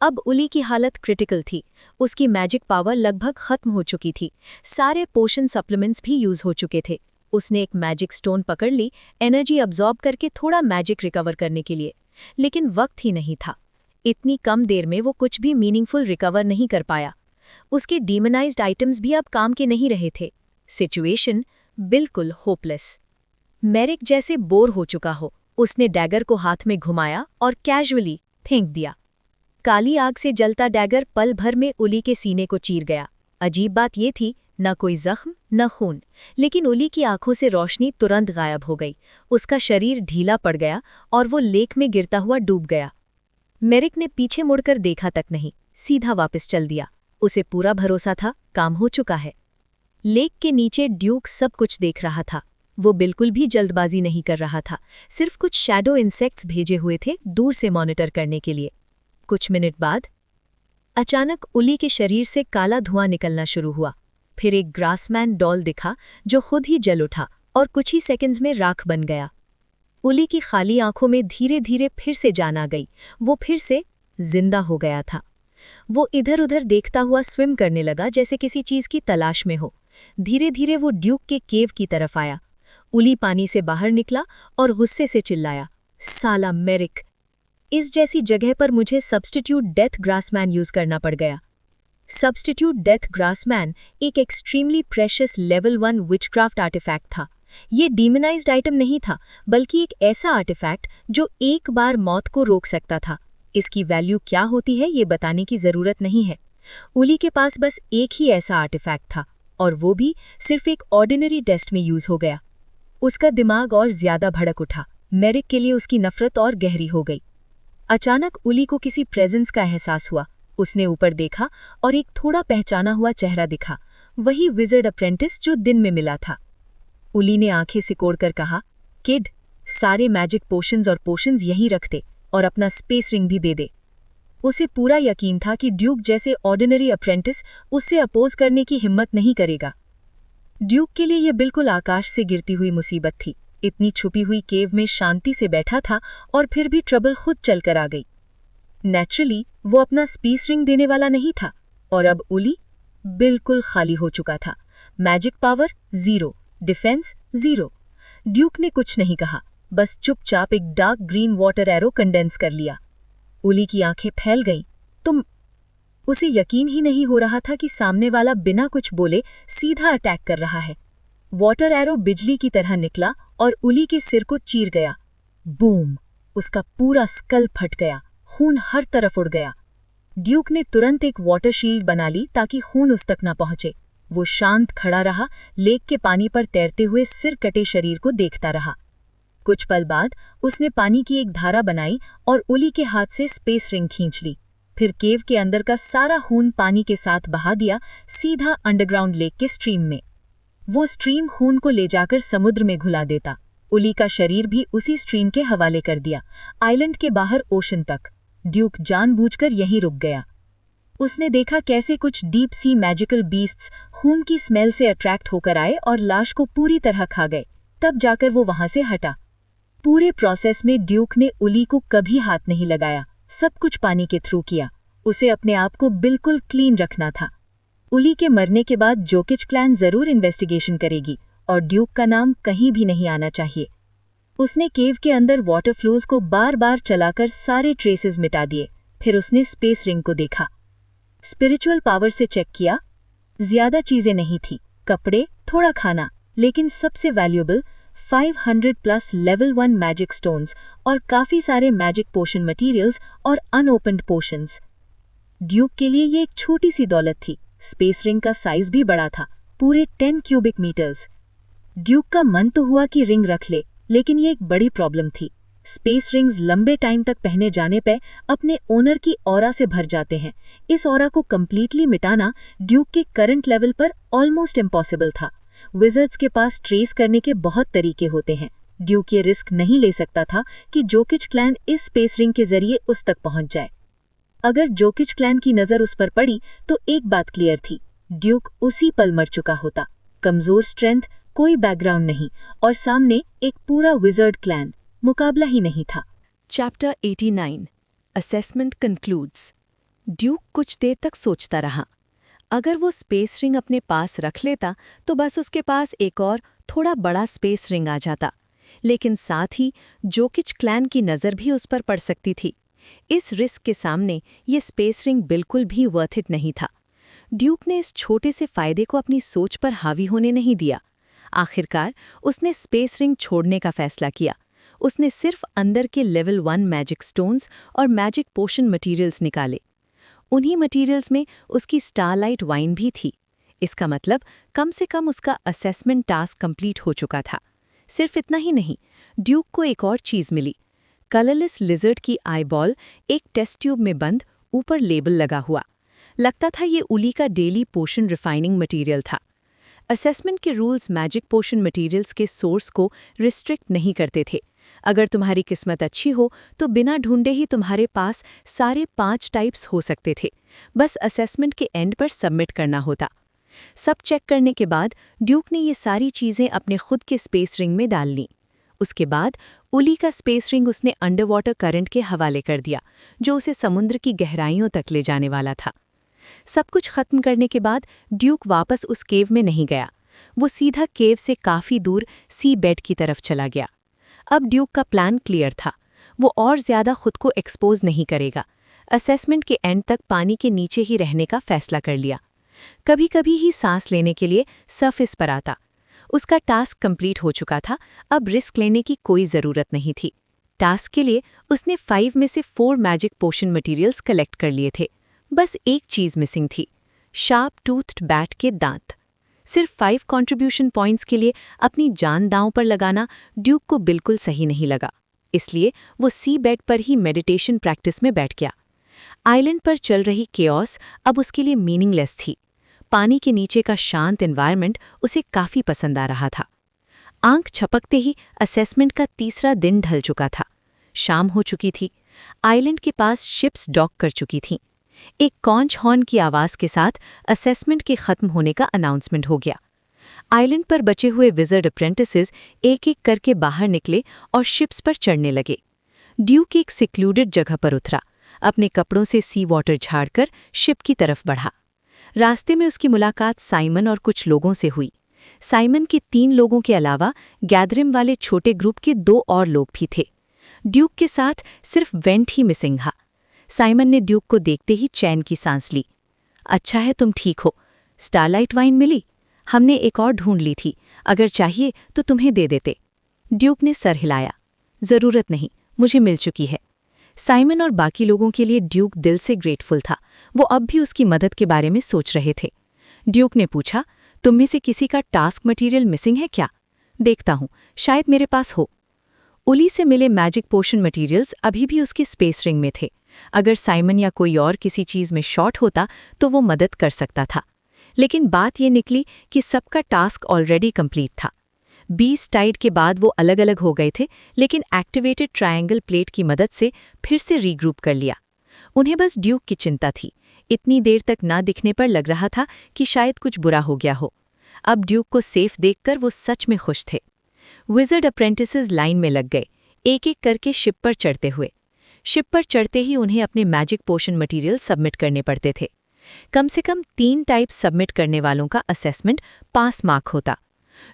अब उली की हालत क्रिटिकल थी। उसकी मैजिक पावर लगभग खत्म हो चुकी थी। सारे पोशन सप्लीमेंट्स भी यूज हो चुके थे। उसने एक मैजिक स्टोन पकड़ ली, एनर्जी अब्जॉर्ब करके थोड़ा मैजिक रिकवर करने के लिए, लेकिन वक्त ही नहीं था। इतनी कम देर में वो कुछ भी मीनिंगफुल रिकवर नहीं कर पाया। उसके डीमनाइज्ड आइटम्स भी अब काम के नहीं रहे थे। सिचुएशन बिल्कुल होपलेस। मेरिक जैसे बोर हो चुका हो, उसने डैगर को हाथ में घुमाया और कैजुअली फेंक दिया। काली आग से जलता डैगर पल भर में उली के सीने को चीर गया। अजीब बात ये थी, न कोई जख्म न खून, लेकिन उली की आंखों से रोशनी तुरंत गायब हो गई। उसका शरीर ढीला पड़ गया और वो लेक में गिरता हुआ डूब गया। मेरिक ने पीछे मुड़कर देखा तक नहीं, सीधा वापस चल दिया। उसे पूरा भरोसा था काम हो चुका है। लेक के नीचे ड्यूक सब कुछ देख रहा था। वो बिल्कुल भी जल्दबाजी नहीं कर रहा था, सिर्फ कुछ शैडो इंसेक्ट्स भेजे हुए थे दूर से मॉनिटर करने के लिए। कुछ मिनट बाद अचानक उली के शरीर से काला धुआं निकलना शुरू हुआ। फिर एक ग्रासमैन डॉल दिखा जो खुद ही जल उठा और कुछ ही सेकंड्स में राख बन गया। उली की खाली आंखों में धीरे धीरे फिर से जान आ गई। वो फिर से जिंदा हो गया था। वो इधर उधर देखता हुआ स्विम करने लगा जैसे किसी चीज की तलाश में हो। धीरे धीरे वो ड्यूक के केव की तरफ आया। उली पानी से बाहर निकला और गुस्से से चिल्लाया, साला मेरिक, इस जैसी जगह पर मुझे सब्स्टिट्यूट डेथ ग्रासमैन यूज करना पड़ गया। सब्स्टिट्यूट डेथ ग्रासमैन एक extremely precious level 1 witchcraft artefact था। ये डीमनाइज्ड आइटम नहीं था, बल्कि एक ऐसा आर्टिफैक्ट जो एक बार मौत को रोक सकता था। इसकी वैल्यू क्या होती है ये बताने की जरूरत नहीं है। उली के पास बस एक ही ऐसा आर्टिफैक्ट था, और वो भी सिर्फ एक ऑर्डिनरी टेस्ट में यूज हो गया। उसका दिमाग और ज्यादा भड़क उठा। मेरिक के लिए उसकी नफरत और गहरी हो गई। अचानक उली को किसी प्रेजेंस का एहसास हुआ। उसने ऊपर देखा और एक थोड़ा पहचाना हुआ चेहरा दिखा, वही विज़र्ड अप्रेंटिस जो दिन में मिला था। उली ने आंखें सिकोड़कर कहा, किड, सारे मैजिक पोशंस और पोशंस यहीं रख दे और अपना स्पेस रिंग भी दे दे। उसे पूरा यकीन था कि ड्यूक जैसे ऑर्डिनरी अप्रेंटिस उससे अपोज करने की हिम्मत नहीं करेगा। ड्यूक के लिए यह बिल्कुल आकाश से गिरती हुई मुसीबत थी। इतनी छुपी हुई केव में शांति से बैठा था और फिर भी ट्रबल खुद चलकर आ गई। नेचुरली वो अपना स्पेस रिंग देने वाला नहीं था, और अब उली बिल्कुल खाली हो चुका था। Magic power 0, defence 0। ड्यूक ने कुछ नहीं कहा, बस चुपचाप एक dark green water arrow condense कर लिया। उली की आंखें फैल गईं। तुम उसे यकीन ही नहीं हो रहा था कि सामने वाला बिना कुछ बोले सीधा अटैक कर रहा है। वाटर एरो बिजली की तरह निकला और उली के सिर को चीर गया। बूम! उसका पूरा स्कल फट गया, खून हर तरफ उड़ गया। ड्यूक ने तुरंत एक वाटर शील्ड बना ली ताकि खून उस तक न पहुंचे। वो शांत खड़ा रहा, लेक के पानी पर तैरते हुए सिर कटे शरीर को देखता रहा। कुछ पल बाद उसने पानी की एक धारा बनाई और उली के हाथ से स्पेस रिंग खींच ली। फिर केव के अंदर का सारा खून पानी के साथ बहा दिया, सीधा अंडरग्राउंड लेक के स्ट्रीम में। वो स्ट्रीम खून को ले जाकर समुद्र में घुला देता। उली का शरीर भी उसी स्ट्रीम के हवाले कर दिया, आइलैंड के बाहर ओशन तक। ड्यूक जानबूझकर यहीं रुक गया। उसने देखा कैसे कुछ डीप सी मैजिकल बीस्ट्स खून की स्मेल से अट्रैक्ट होकर आए और लाश को पूरी तरह खा गए। तब जाकर वो वहां से हटा। पूरे प्रोसेस में ड्यूक ने उली को कभी हाथ नहीं लगाया, सब कुछ पानी के थ्रू किया। उसे अपने आप को बिल्कुल क्लीन रखना था। उली के मरने के बाद जोकिच क्लैन जरूर इन्वेस्टिगेशन करेगी और ड्यूक का नाम कहीं भी नहीं आना चाहिए। उसने केव के अंदर वाटर फ्लोज को बार बार चलाकर सारे ट्रेसेस मिटा दिए। फिर उसने स्पेस रिंग को देखा, स्पिरिचुअल पावर से चेक किया। ज्यादा चीजें नहीं थी, कपड़े, थोड़ा खाना, लेकिन सबसे वैल्यूएबल 500+ लेवल 1 मैजिक स्टोन्स और काफी सारे मैजिक पोशन मटेरियल्स और अनओपन्ड पोशंस। ड्यूक के लिए ये एक छोटी सी दौलत थी। स्पेस रिंग का साइज भी बड़ा था, पूरे 10 क्यूबिक मीटर्स। ड्यूक का मन तो हुआ कि रिंग रख ले, लेकिन ये एक बड़ी प्रॉब्लम थी। स्पेस रिंग्स लंबे टाइम तक पहने जाने पे अपने ओनर की ऑरा से भर जाते हैं। इस ऑरा को कंप्लीटली मिटाना ड्यूक के करंट लेवल पर ऑलमोस्ट इम्पॉसिबल था। विजर्ड्स के पास ट्रेस करने के बहुत तरीके होते हैं। ड्यूक ये रिस्क नहीं ले सकता था कि जोकिच क्लैन इस स्पेस रिंग के जरिए उस तक पहुंच जाए। अगर जोकिच क्लैन की नजर उस पर पड़ी तो एक बात क्लियर थी, ड्यूक उसी पल मर चुका होता। कमजोर स्ट्रेंथ, कोई बैकग्राउंड नहीं, और सामने एक पूरा विजर्ड क्लैन। मुकाबला ही नहीं था। Chapter 89 assessment concludes. ड्यूक कुछ देर तक सोचता रहा। अगर वो स्पेस रिंग अपने पास रख लेता तो बस उसके पास एक और थोड़ा बड़ा स्पेस रिंग आ जाता, लेकिन साथ ही जोकिच क्लैन की नज़र भी उस पर पड़ सकती थी। इस रिस्क के सामने ये स्पेस रिंग बिल्कुल भी वर्थ इट नहीं था। ड्यूक ने इस छोटे से फायदे को अपनी सोच पर हावी होने नहीं दिया। आखिरकार उसने स्पेस रिंग छोड़ने का फैसला किया। उसने सिर्फ अंदर के लेवल 1 मैजिक स्टोन्स और मैजिक पोशन मटेरियल्स निकाले। उन्हीं मटेरियल्स में उसकी स्टारलाइट वाइन भी थी। इसका मतलब कम से कम उसका असेसमेंट टास्क कंप्लीट हो चुका था। सिर्फ इतना ही नहीं, ड्यूक को एक और चीज़ मिली। कलरलेस लिजर्ड की आईबॉल एक टेस्ट ट्यूब में बंद, ऊपर लेबल लगा हुआ। लगता था ये उली का डेली पोशन रिफाइनिंग मटेरियल था। असेसमेंट के रूल्स मैजिक पोशन मटेरियल्स के सोर्स को रिस्ट्रिक्ट नहीं करते थे। अगर तुम्हारी किस्मत अच्छी हो तो बिना ढूंढे ही तुम्हारे पास सारे 5 टाइप्स हो सकते थे। बस असेसमेंट के एंड पर सबमिट करना होता। सब चेक करने के बाद ड्यूक ने ये सारी चीज़ें अपने खुद के स्पेस रिंग में डाल लीं। उसके बाद उली का स्पेस रिंग उसने अंडरवाटर करंट के हवाले कर दिया, जो उसे समुद्र की गहराइयों तक ले जाने वाला था। सब कुछ खत्म करने के बाद ड्यूक वापस उस केव में नहीं गया। वो सीधा केव से काफ़ी दूर सी बेड की तरफ चला गया। अब ड्यूक का प्लान क्लियर था। वो और ज़्यादा खुद को एक्सपोज नहीं करेगा। असेसमेंट के एंड तक पानी के नीचे ही रहने का फैसला कर लिया। कभी कभी ही सांस लेने के लिए सरफेस पर आता। उसका टास्क कंप्लीट हो चुका था, अब रिस्क लेने की कोई ज़रूरत नहीं थी। टास्क के लिए उसने 5 में से 4 मैजिक पोशन मटेरियल्स कलेक्ट कर लिए थे। बस एक चीज़ मिसिंग थी, शार्प टूथ्ड बैट के दांत। सिर्फ 5 कंट्रीब्यूशन पॉइंट्स के लिए अपनी जान दांव पर लगाना ड्यूक को बिल्कुल सही नहीं लगा। इसलिए वो सी बेड पर ही मेडिटेशन प्रैक्टिस में बैठ गया। आइलैंड पर चल रही केओस अब उसके लिए मीनिंगलेस थी। पानी के नीचे का शांत एनवायरनमेंट उसे काफ़ी पसंद आ रहा था। आंख झपकते ही असेसमेंट का तीसरा दिन ढल चुका था। शाम हो चुकी थी। आइलैंड के पास शिप्स डॉक कर चुकी थीं। एक कॉन्च हॉर्न की आवाज़ के साथ असेसमेंट के ख़त्म होने का अनाउंसमेंट हो गया। आइलैंड पर बचे हुए विजर्ड अप्रेंटिसेस एक-एक करके बाहर निकले और शिप्स पर चढ़ने लगे। ड्यूक एक सिक्लूडेड जगह पर उतरा, अपने कपड़ों से सी वाटर झाड़कर शिप की तरफ बढ़ा। रास्ते में उसकी मुलाकात साइमन और कुछ लोगों से हुई। साइमन के 3 लोगों के अलावा गैदरिम वाले छोटे ग्रुप के 2 और लोग भी थे। ड्यूक के साथ सिर्फ वेंट ही मिसिंग था। साइमन ने ड्यूक को देखते ही चैन की सांस ली। अच्छा है तुम ठीक हो। स्टारलाइट वाइन मिली? हमने एक और ढूंढ ली थी, अगर चाहिए तो तुम्हें दे देते। ड्यूक ने सर हिलाया। जरूरत नहीं, मुझे मिल चुकी है। साइमन और बाकी लोगों के लिए ड्यूक दिल से ग्रेटफुल था। वो अब भी उसकी मदद के बारे में सोच रहे थे। ड्यूक ने पूछा, तुम में से किसी का टास्क मटेरियल मिसिंग है क्या? देखता हूं, शायद मेरे पास हो। उली से मिले मैजिक पोशन मटेरियल्स अभी भी उसकी स्पेस रिंग में थे। अगर साइमन या कोई और किसी चीज में शॉर्ट होता तो वो मदद कर सकता था। लेकिन बात ये निकली कि सबका टास्क ऑलरेडी कंप्लीट था। 20 टाइड के बाद वो अलग अलग हो गए थे, लेकिन एक्टिवेटेड ट्रायंगल प्लेट की मदद से फिर से रीग्रुप कर लिया। उन्हें बस ड्यूक की चिंता थी। इतनी देर तक ना दिखने पर लग रहा था कि शायद कुछ बुरा हो गया हो। अब ड्यूक को सेफ देखकर वो सच में खुश थे। विज़र्ड अप्रेंटिसेस लाइन में लग गए, एक एक करके शिप पर चढ़ते हुए। शिप पर चढ़ते ही उन्हें अपने मैजिक पोशन मटेरियल सबमिट करने पड़ते थे। कम से कम 3 टाइप सबमिट करने वालों का असेसमेंट 5 मार्क होता।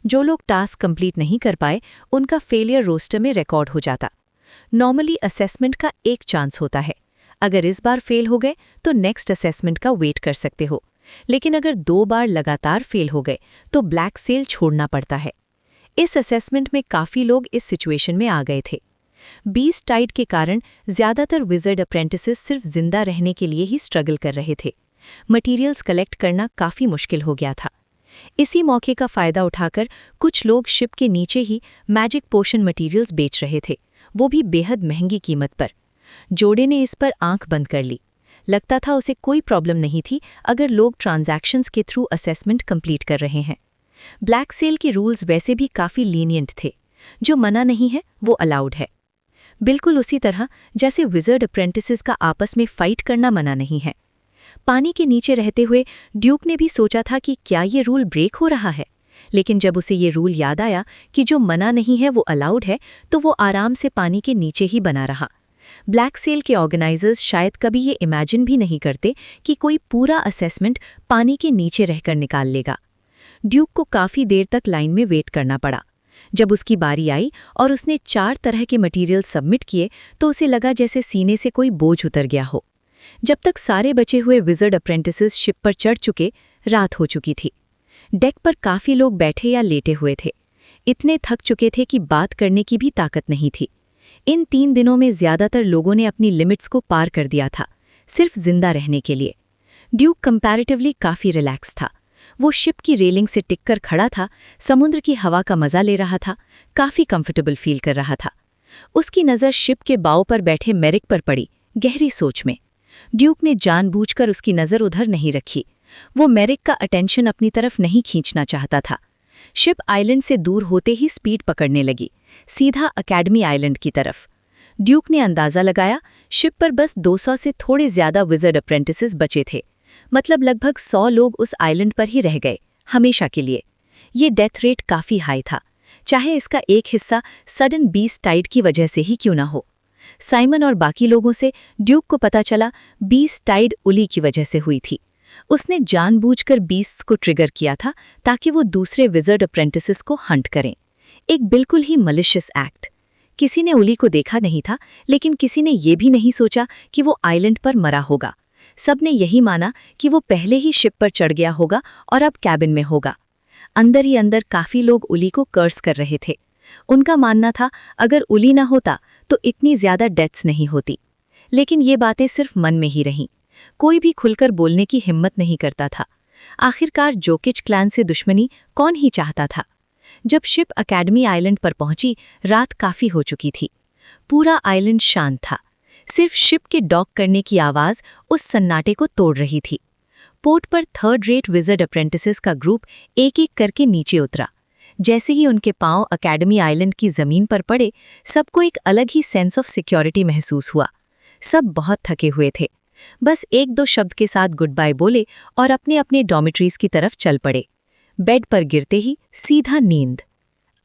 जो लोग टास्क कंप्लीट नहीं कर पाए, उनका फेलियर रोस्टर में रिकॉर्ड हो जाता। नॉर्मली असेसमेंट का एक चांस होता है। अगर इस बार फेल हो गए तो नेक्स्ट असेसमेंट का वेट कर सकते हो, लेकिन अगर 2 बार लगातार फेल हो गए तो ब्लैक सेल छोड़ना पड़ता है। इस असेसमेंट में काफ़ी लोग इस सिचुएशन में आ गए थे। 20 टाइड के कारण ज़्यादातर विज़र्ड अप्रेंटिसेस सिर्फ जिंदा रहने के लिए ही स्ट्रगल कर रहे थे। मटेरियल्स कलेक्ट करना काफ़ी मुश्किल हो गया था। इसी मौके का फ़ायदा उठाकर कुछ लोग शिप के नीचे ही मैजिक पोशन मटेरियल्स बेच रहे थे, वो भी बेहद महंगी कीमत पर। जोड़े ने इस पर आंख बंद कर ली। लगता था उसे कोई प्रॉब्लम नहीं थी अगर लोग ट्रांजैक्शंस के थ्रू असेसमेंट कंप्लीट कर रहे हैं। ब्लैक सेल के रूल्स वैसे भी काफ़ी लीनियंट थे। जो मना नहीं है वो अलाउड है। बिल्कुल उसी तरह जैसे विज़र्ड अप्रेंटिसेस का आपस में फाइट करना मना नहीं है। पानी के नीचे रहते हुए ड्यूक ने भी सोचा था कि क्या ये रूल ब्रेक हो रहा है, लेकिन जब उसे ये रूल याद आया कि जो मना नहीं है वो अलाउड है, तो वो आराम से पानी के नीचे ही बना रहा। ब्लैक सेल के ऑर्गेनाइजर्स शायद कभी ये इमेजिन भी नहीं करते कि कोई पूरा असेसमेंट पानी के नीचे रहकर निकाल लेगा। ड्यूक को काफ़ी देर तक लाइन में वेट करना पड़ा। जब उसकी बारी आई और उसने 4 तरह के मटेरियल सबमिट किए तो उसे लगा जैसे सीने से कोई बोझ उतर गया हो। जब तक सारे बचे हुए विज़र्ड अप्रेंटिसेस शिप पर चढ़ चुके, रात हो चुकी थी। डेक पर काफ़ी लोग बैठे या लेटे हुए थे। इतने थक चुके थे कि बात करने की भी ताकत नहीं थी। इन 3 दिनों में ज़्यादातर लोगों ने अपनी लिमिट्स को पार कर दिया था, सिर्फ जिंदा रहने के लिए। ड्यूक कंपैरेटिवली काफ़ी रिलैक्स था। वो शिप की रेलिंग से टिककर खड़ा था, समुद्र की हवा का मज़ा ले रहा था, काफ़ी कंफर्टेबल फील कर रहा था। उसकी नज़र शिप के बाव पर बैठे मेरिक पर पड़ी, गहरी सोच में। ड्यूक ने जानबूझकर उसकी नज़र उधर नहीं रखी। वो मेरिक का अटेंशन अपनी तरफ नहीं खींचना चाहता था। शिप आइलैंड से दूर होते ही स्पीड पकड़ने लगी, सीधा अकेडमी आइलैंड की तरफ। ड्यूक ने अंदाज़ा लगाया, शिप पर बस 200 से थोड़े ज़्यादा विज़र्ड अप्रेंटिसेस बचे थे। मतलब लगभग 100 लोग उस आइलैंड पर ही रह गए, हमेशा के लिए। ये डेथ रेट काफ़ी हाई था, चाहे इसका एक हिस्सा सडन 20 टाइड की वजह से ही क्यों ना हो। साइमन और बाकी लोगों से ड्यूक को पता चला 20 टाइड उली की वजह से हुई थी। उसने जानबूझकर बीस्ट्स को ट्रिगर किया था ताकि वो दूसरे विज़र्ड अप्रेंटिसेस को हंट करें। एक बिल्कुल ही मलिशियस एक्ट। किसी ने उली को देखा नहीं था, लेकिन किसी ने ये भी नहीं सोचा कि वो आइलैंड पर मरा होगा। सब ने यही माना कि वो पहले ही शिप पर चढ़ गया होगा और अब कैबिन में होगा। अंदर ही अंदर काफ़ी लोग उली को कर्स कर रहे थे। उनका मानना था अगर उली ना होता तो इतनी ज़्यादा डेथ्स नहीं होती। लेकिन ये बातें सिर्फ मन में ही रहीं। कोई भी खुलकर बोलने की हिम्मत नहीं करता था। आखिरकार जोकिच क्लैन से दुश्मनी कौन ही चाहता था। जब शिप अकेडमी आइलैंड पर पहुंची, रात काफ़ी हो चुकी थी। पूरा आइलैंड शांत था। सिर्फ शिप के डॉक करने की आवाज़ उस सन्नाटे को तोड़ रही थी। पोर्ट पर 3rd रेट विज़र्ड अप्रेंटिसेस का ग्रुप एक एक करके नीचे उतरा। जैसे ही उनके पांव अकेडमी आइलैंड की ज़मीन पर पड़े, सबको एक अलग ही सेंस ऑफ सिक्योरिटी महसूस हुआ। सब बहुत थके हुए थे। बस 1-2 शब्द के साथ गुड बाय बोले और अपने अपने डॉर्मिटरीज की तरफ चल पड़े। बेड पर गिरते ही सीधा नींद।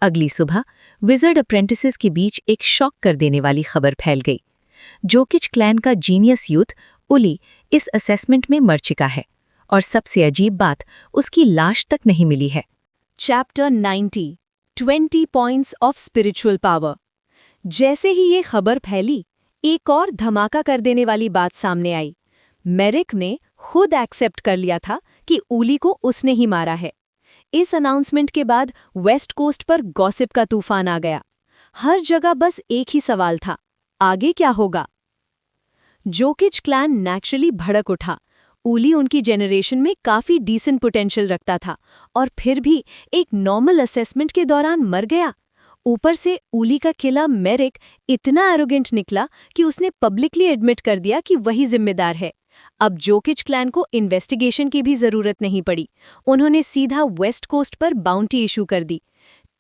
अगली सुबह विज़र्ड अप्रेंटिसेस के बीच एक शॉक कर देने वाली खबर फैल गई। जोकिच क्लैन का जीनियस यूथ उली इस असेसमेंट में मर चुका है, और सबसे अजीब बात, उसकी लाश तक नहीं मिली है। Chapter 90 20 points of spiritual power. जैसे ही ये खबर फैली, एक और धमाका कर देने वाली बात सामने आई। मेरिक ने खुद एक्सेप्ट कर लिया था कि ऊली को उसने ही मारा है। इस अनाउंसमेंट के बाद वेस्ट कोस्ट पर गॉसिप का तूफान आ गया। हर जगह बस एक ही सवाल था, आगे क्या होगा? जोकिच क्लैन नेचुरली भड़क उठा। ऊली उनकी जेनरेशन में काफी डिसेंट पोटेंशियल रखता था और फिर भी एक नॉर्मल असेसमेंट के दौरान मर गया। ऊपर से ऊली का किला मेरिक इतना एरोगेंट निकला कि उसने पब्लिकली एडमिट कर दिया कि वही जिम्मेदार है। अब जोकिच क्लैन को इन्वेस्टिगेशन की भी जरूरत नहीं पड़ी। उन्होंने सीधा वेस्ट कोस्ट पर बाउंटी इशू कर दी।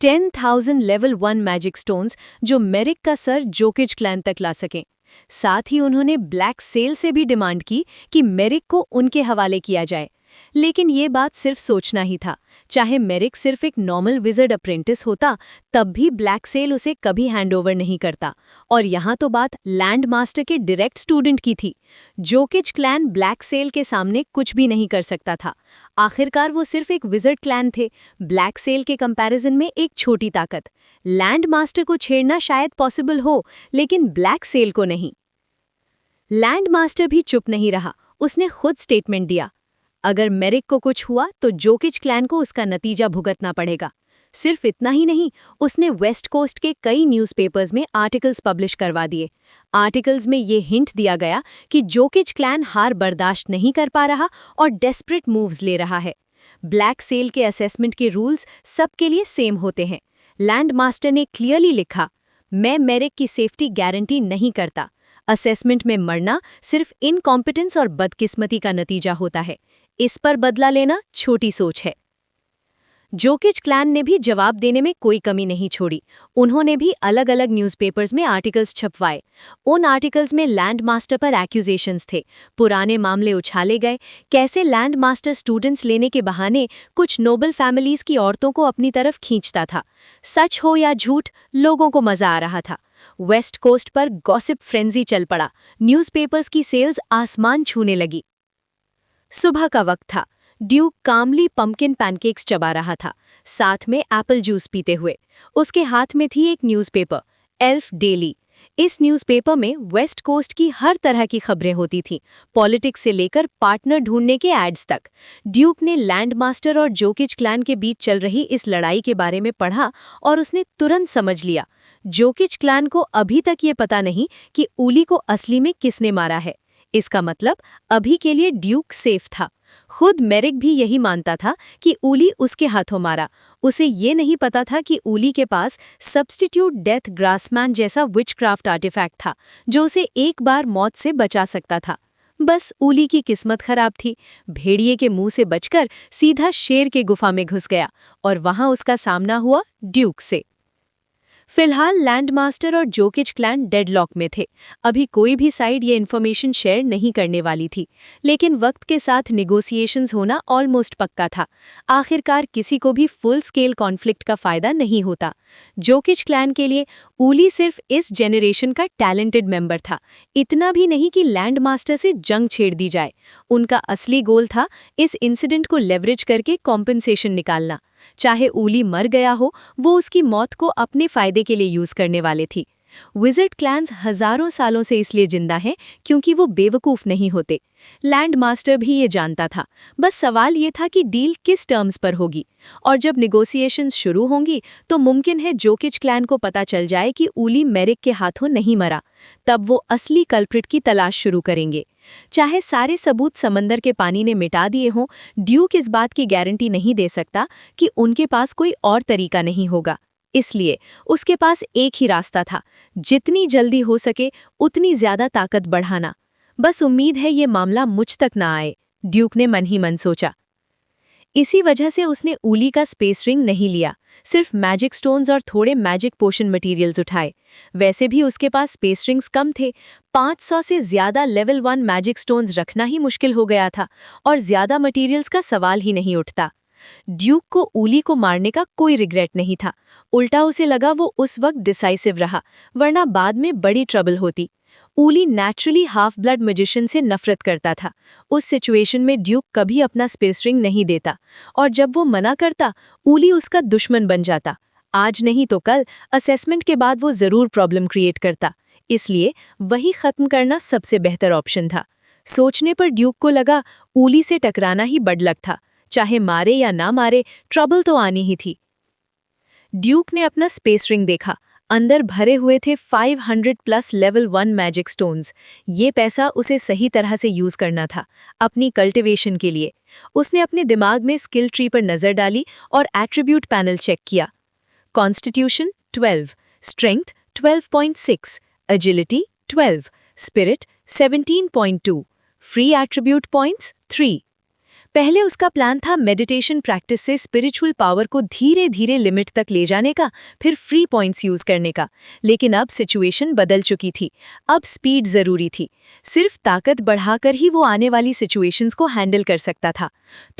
10,000 लेवल 1 मैजिक स्टोन्स जो मेरिक का सर जोकिच क्लैन तक ला सकें। साथ ही उन्होंने ब्लैक सेल से भी डिमांड की कि मेरिक को उनके हवाले किया जाए। लेकिन ये बात सिर्फ सोचना ही था। चाहे मेरिक सिर्फ एक नॉर्मल विजर्ड अप्रेंटिस होता, तब भी ब्लैक सेल उसे कभी हैंडओवर नहीं करता। और यहाँ तो बात लैंड मास्टर के डायरेक्ट स्टूडेंट की थी। जोकिच क्लैन ब्लैक सेल के सामने कुछ भी नहीं कर सकता था। आखिरकार वो सिर्फ एक विजर्ड क्लैन थे, ब्लैक सेल के कंपैरिजन में एक छोटी ताकत। लैंड मास्टर को छेड़ना शायद पॉसिबल हो, लेकिन ब्लैक सेल को नहीं। लैंड मास्टर भी चुप नहीं रहा। उसने खुद स्टेटमेंट दिया, अगर मेरिक को कुछ हुआ तो जोकिच क्लैन को उसका नतीजा भुगतना पड़ेगा। सिर्फ इतना ही नहीं, उसने वेस्ट कोस्ट के कई न्यूज़पेपर्स में आर्टिकल्स पब्लिश करवा दिए। आर्टिकल्स में ये हिंट दिया गया कि जोकिच क्लैन हार बर्दाश्त नहीं कर पा रहा और डेस्परेट मूव्स ले रहा है। ब्लैक सेल के असेसमेंट के रूल्स सबके लिए सेम होते हैं। लैंड मास्टर ने क्लियरली लिखा, मैं मेरिक की सेफ्टी गारंटी नहीं करता। असेसमेंट में मरना सिर्फ इनकॉम्पिटेंस और बदकिस्मती का नतीजा होता है। इस पर बदला लेना छोटी सोच है। जोकिच क्लैन ने भी जवाब देने में कोई कमी नहीं छोड़ी। उन्होंने भी अलग अलग न्यूज़पेपर्स में आर्टिकल्स छपवाए। उन आर्टिकल्स में लैंड मास्टर पर एक्यूजेशंस थे। पुराने मामले उछाले गए, कैसे लैंड मास्टर स्टूडेंट्स लेने के बहाने कुछ नोबल फैमिलीज की औरतों को अपनी तरफ खींचता था। सच हो या झूठ, लोगों को मजा आ रहा था। वेस्ट कोस्ट पर गॉसिप फ्रेंजी चल पड़ा। न्यूज़पेपर्स की सेल्स आसमान छूने लगी। सुबह का वक्त था। ड्यूक कामली पम्पकिन पैनकेक्स चबा रहा था, साथ में एप्पल जूस पीते हुए। उसके हाथ में थी एक न्यूज़पेपर, एल्फ डेली। इस न्यूज़पेपर में वेस्ट कोस्ट की हर तरह की खबरें होती थीं, पॉलिटिक्स से लेकर पार्टनर ढूंढने के एड्स तक। ड्यूक ने लैंड मास्टर और जोकिच क्लैन के बीच चल रही इस लड़ाई के बारे में पढ़ा और उसने तुरंत समझ लिया, जोकिच क्लैन को अभी तक ये पता नहीं कि ऊली को असली में किसने मारा है। इसका मतलब अभी के लिए ड्यूक सेफ था। खुद मेरिक भी यही मानता था कि ऊली उसके हाथों मारा। उसे ये नहीं पता था कि ऊली के पास सब्स्टिट्यूट डेथ ग्रासमैन जैसा विचक्राफ्ट आर्टिफैक्ट था, जो उसे एक बार मौत से बचा सकता था। बस ऊली की किस्मत खराब थी। भेड़िए के मुंह से बचकर सीधा शेर के गुफा में घुस गया और वहां उसका सामना हुआ ड्यूक से। फिलहाल लैंड मास्टर और जोकिच क्लैन डेडलॉक में थे। अभी कोई भी साइड ये इन्फॉर्मेशन शेयर नहीं करने वाली थी, लेकिन वक्त के साथ निगोसिएशंस होना ऑलमोस्ट पक्का था। आखिरकार किसी को भी फुल स्केल कॉन्फ्लिक्ट का फायदा नहीं होता। जोकिच क्लैन के लिए ऊली सिर्फ इस जेनरेशन का टैलेंटेड मेंबर था, इतना भी नहीं कि लैंड मास्टर से जंग छेड़ दी जाए। उनका असली गोल था इस इंसिडेंट को लेवरेज करके कॉम्पेंसेशन निकालना। चाहे ऊली मर गया हो, वो उसकी मौत को अपने फायदे के लिए यूज करने वाले थी। विजर्ड क्लैंस हजारों सालों से इसलिए जिंदा हैं क्योंकि वो बेवकूफ नहीं होते। लैंड मास्टर भी ये जानता था। बस सवाल ये था कि डील किस टर्म्स पर होगी, और जब निगोसिएशंस शुरू होंगी तो मुमकिन है जोकिच क्लैन को पता चल जाए कि ऊली मेरिक के हाथों नहीं मरा। तब वो असली कल्प्रिट की तलाश शुरू करेंगे। चाहे सारे सबूत समंदर के पानी ने मिटा दिए हों, ड्यूक इस बात की गारंटी नहीं दे सकता कि उनके पास कोई और तरीका नहीं होगा। इसलिए उसके पास एक ही रास्ता था, जितनी जल्दी हो सके उतनी ज्यादा ताकत बढ़ाना। बस उम्मीद है ये मामला मुझ तक ना आए, ड्यूक ने मन ही मन सोचा। इसी वजह से उसने ऊली का स्पेस रिंग नहीं लिया, सिर्फ मैजिक स्टोन्स और थोड़े मैजिक पोशन मटेरियल्स उठाए। वैसे भी उसके पास स्पेस रिंग्स कम थे। 500 से ज्यादा लेवल 1 मैजिक स्टोन्स रखना ही मुश्किल हो गया था और ज्यादा मटेरियल्स का सवाल ही नहीं उठता। ड्यूक को ऊली को मारने का कोई रिग्रेट नहीं था। उल्टा उसे लगा वो उस वक्त डिसाइसिव रहा, वरना बाद में बड़ी ट्रबल होती। ऊली नेचुरली हाफ ब्लड मैजिशियन से नफरत करता था। उस सिचुएशन में ड्यूक कभी अपना स्पेस रिंग नहीं देता, और जब वो मना करता, ऊली उसका दुश्मन बन जाता। आज नहीं तो कल असेसमेंट के बाद वो जरूर प्रॉब्लम क्रिएट करता, इसलिए वही खत्म करना सबसे बेहतर ऑप्शन था। सोचने पर ड्यूक को लगा ऊली से टकराना ही बड़ लक था। चाहे मारे या ना मारे, ट्रबल तो आनी ही थी। ड्यूक ने अपना स्पेस रिंग देखा। अंदर भरे हुए थे 500 प्लस लेवल 1 मैजिक स्टोन्स। ये पैसा उसे सही तरह से यूज करना था, अपनी कल्टिवेशन के लिए। उसने अपने दिमाग में स्किल ट्री पर नजर डाली और एट्रीब्यूट पैनल चेक किया। Constitution 12, strength 12.6, agility 12, spirit 17.2, free attribute points 3। पहले उसका प्लान था मेडिटेशन प्रैक्टिस से स्पिरिचुअल पावर को धीरे धीरे लिमिट तक ले जाने का, फिर फ्री पॉइंट्स यूज करने का। लेकिन अब सिचुएशन बदल चुकी थी। अब स्पीड जरूरी थी। सिर्फ ताकत बढ़ाकर ही वो आने वाली सिचुएशंस को हैंडल कर सकता था।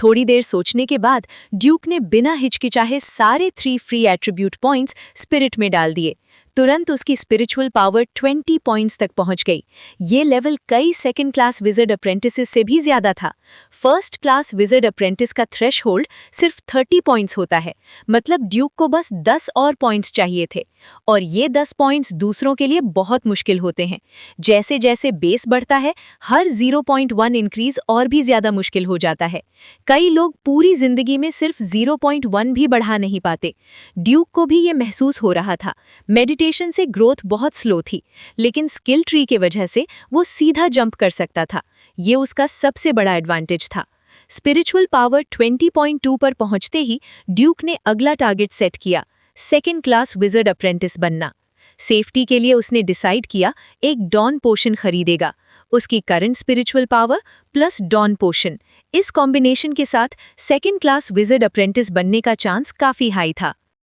थोड़ी देर सोचने के बाद ड्यूक ने बिना हिचकिचाहे सारे 3 फ्री एट्रीब्यूट पॉइंट्स स्पिरिट में डाल दिए। तुरंत उसकी स्पिरिचुअल पावर 20 पॉइंट्स तक पहुंच गई। ये लेवल कई सेकंड क्लास विज़र्ड अप्रेंटिसेस से भी ज्यादा था। फर्स्ट क्लास विज़र्ड अप्रेंटिस का थ्रेशहोल्ड सिर्फ 30 पॉइंट्स होता है, मतलब ड्यूक को बस 10 और पॉइंट्स चाहिए थे। और ये 10 पॉइंट्स दूसरों के लिए बहुत मुश्किल होते हैं। जैसे जैसे बेस बढ़ता है, हर 0.1 इंक्रीज और भी ज्यादा मुश्किल हो जाता है। कई लोग पूरी जिंदगी में सिर्फ 0.1 भी बढ़ा नहीं पाते। ड्यूक को भी ये महसूस हो रहा था। मेडिटेशन से ग्रोथ बहुत स्लो थी, लेकिन स्किल ट्री के वजह से वो सीधा जंप कर सकता था। ये उसका सबसे बड़ा एडवांटेज था। स्पिरिचुअल पावर 20.2 पर पहुंचते ही ड्यूक ने अगला टारगेट सेट किया, सेकेंड क्लास विज़र्ड अप्रेंटिस बनना। सेफ्टी के लिए उसने डिसाइड किया एक डॉन पोशन खरीदेगा। उसकी current spiritual power plus dawn potion, इस कॉम्बिनेशन के साथ सेकेंड क्लास विज़र्ड अप्रेंटिस बनने का चांस काफी हाई था।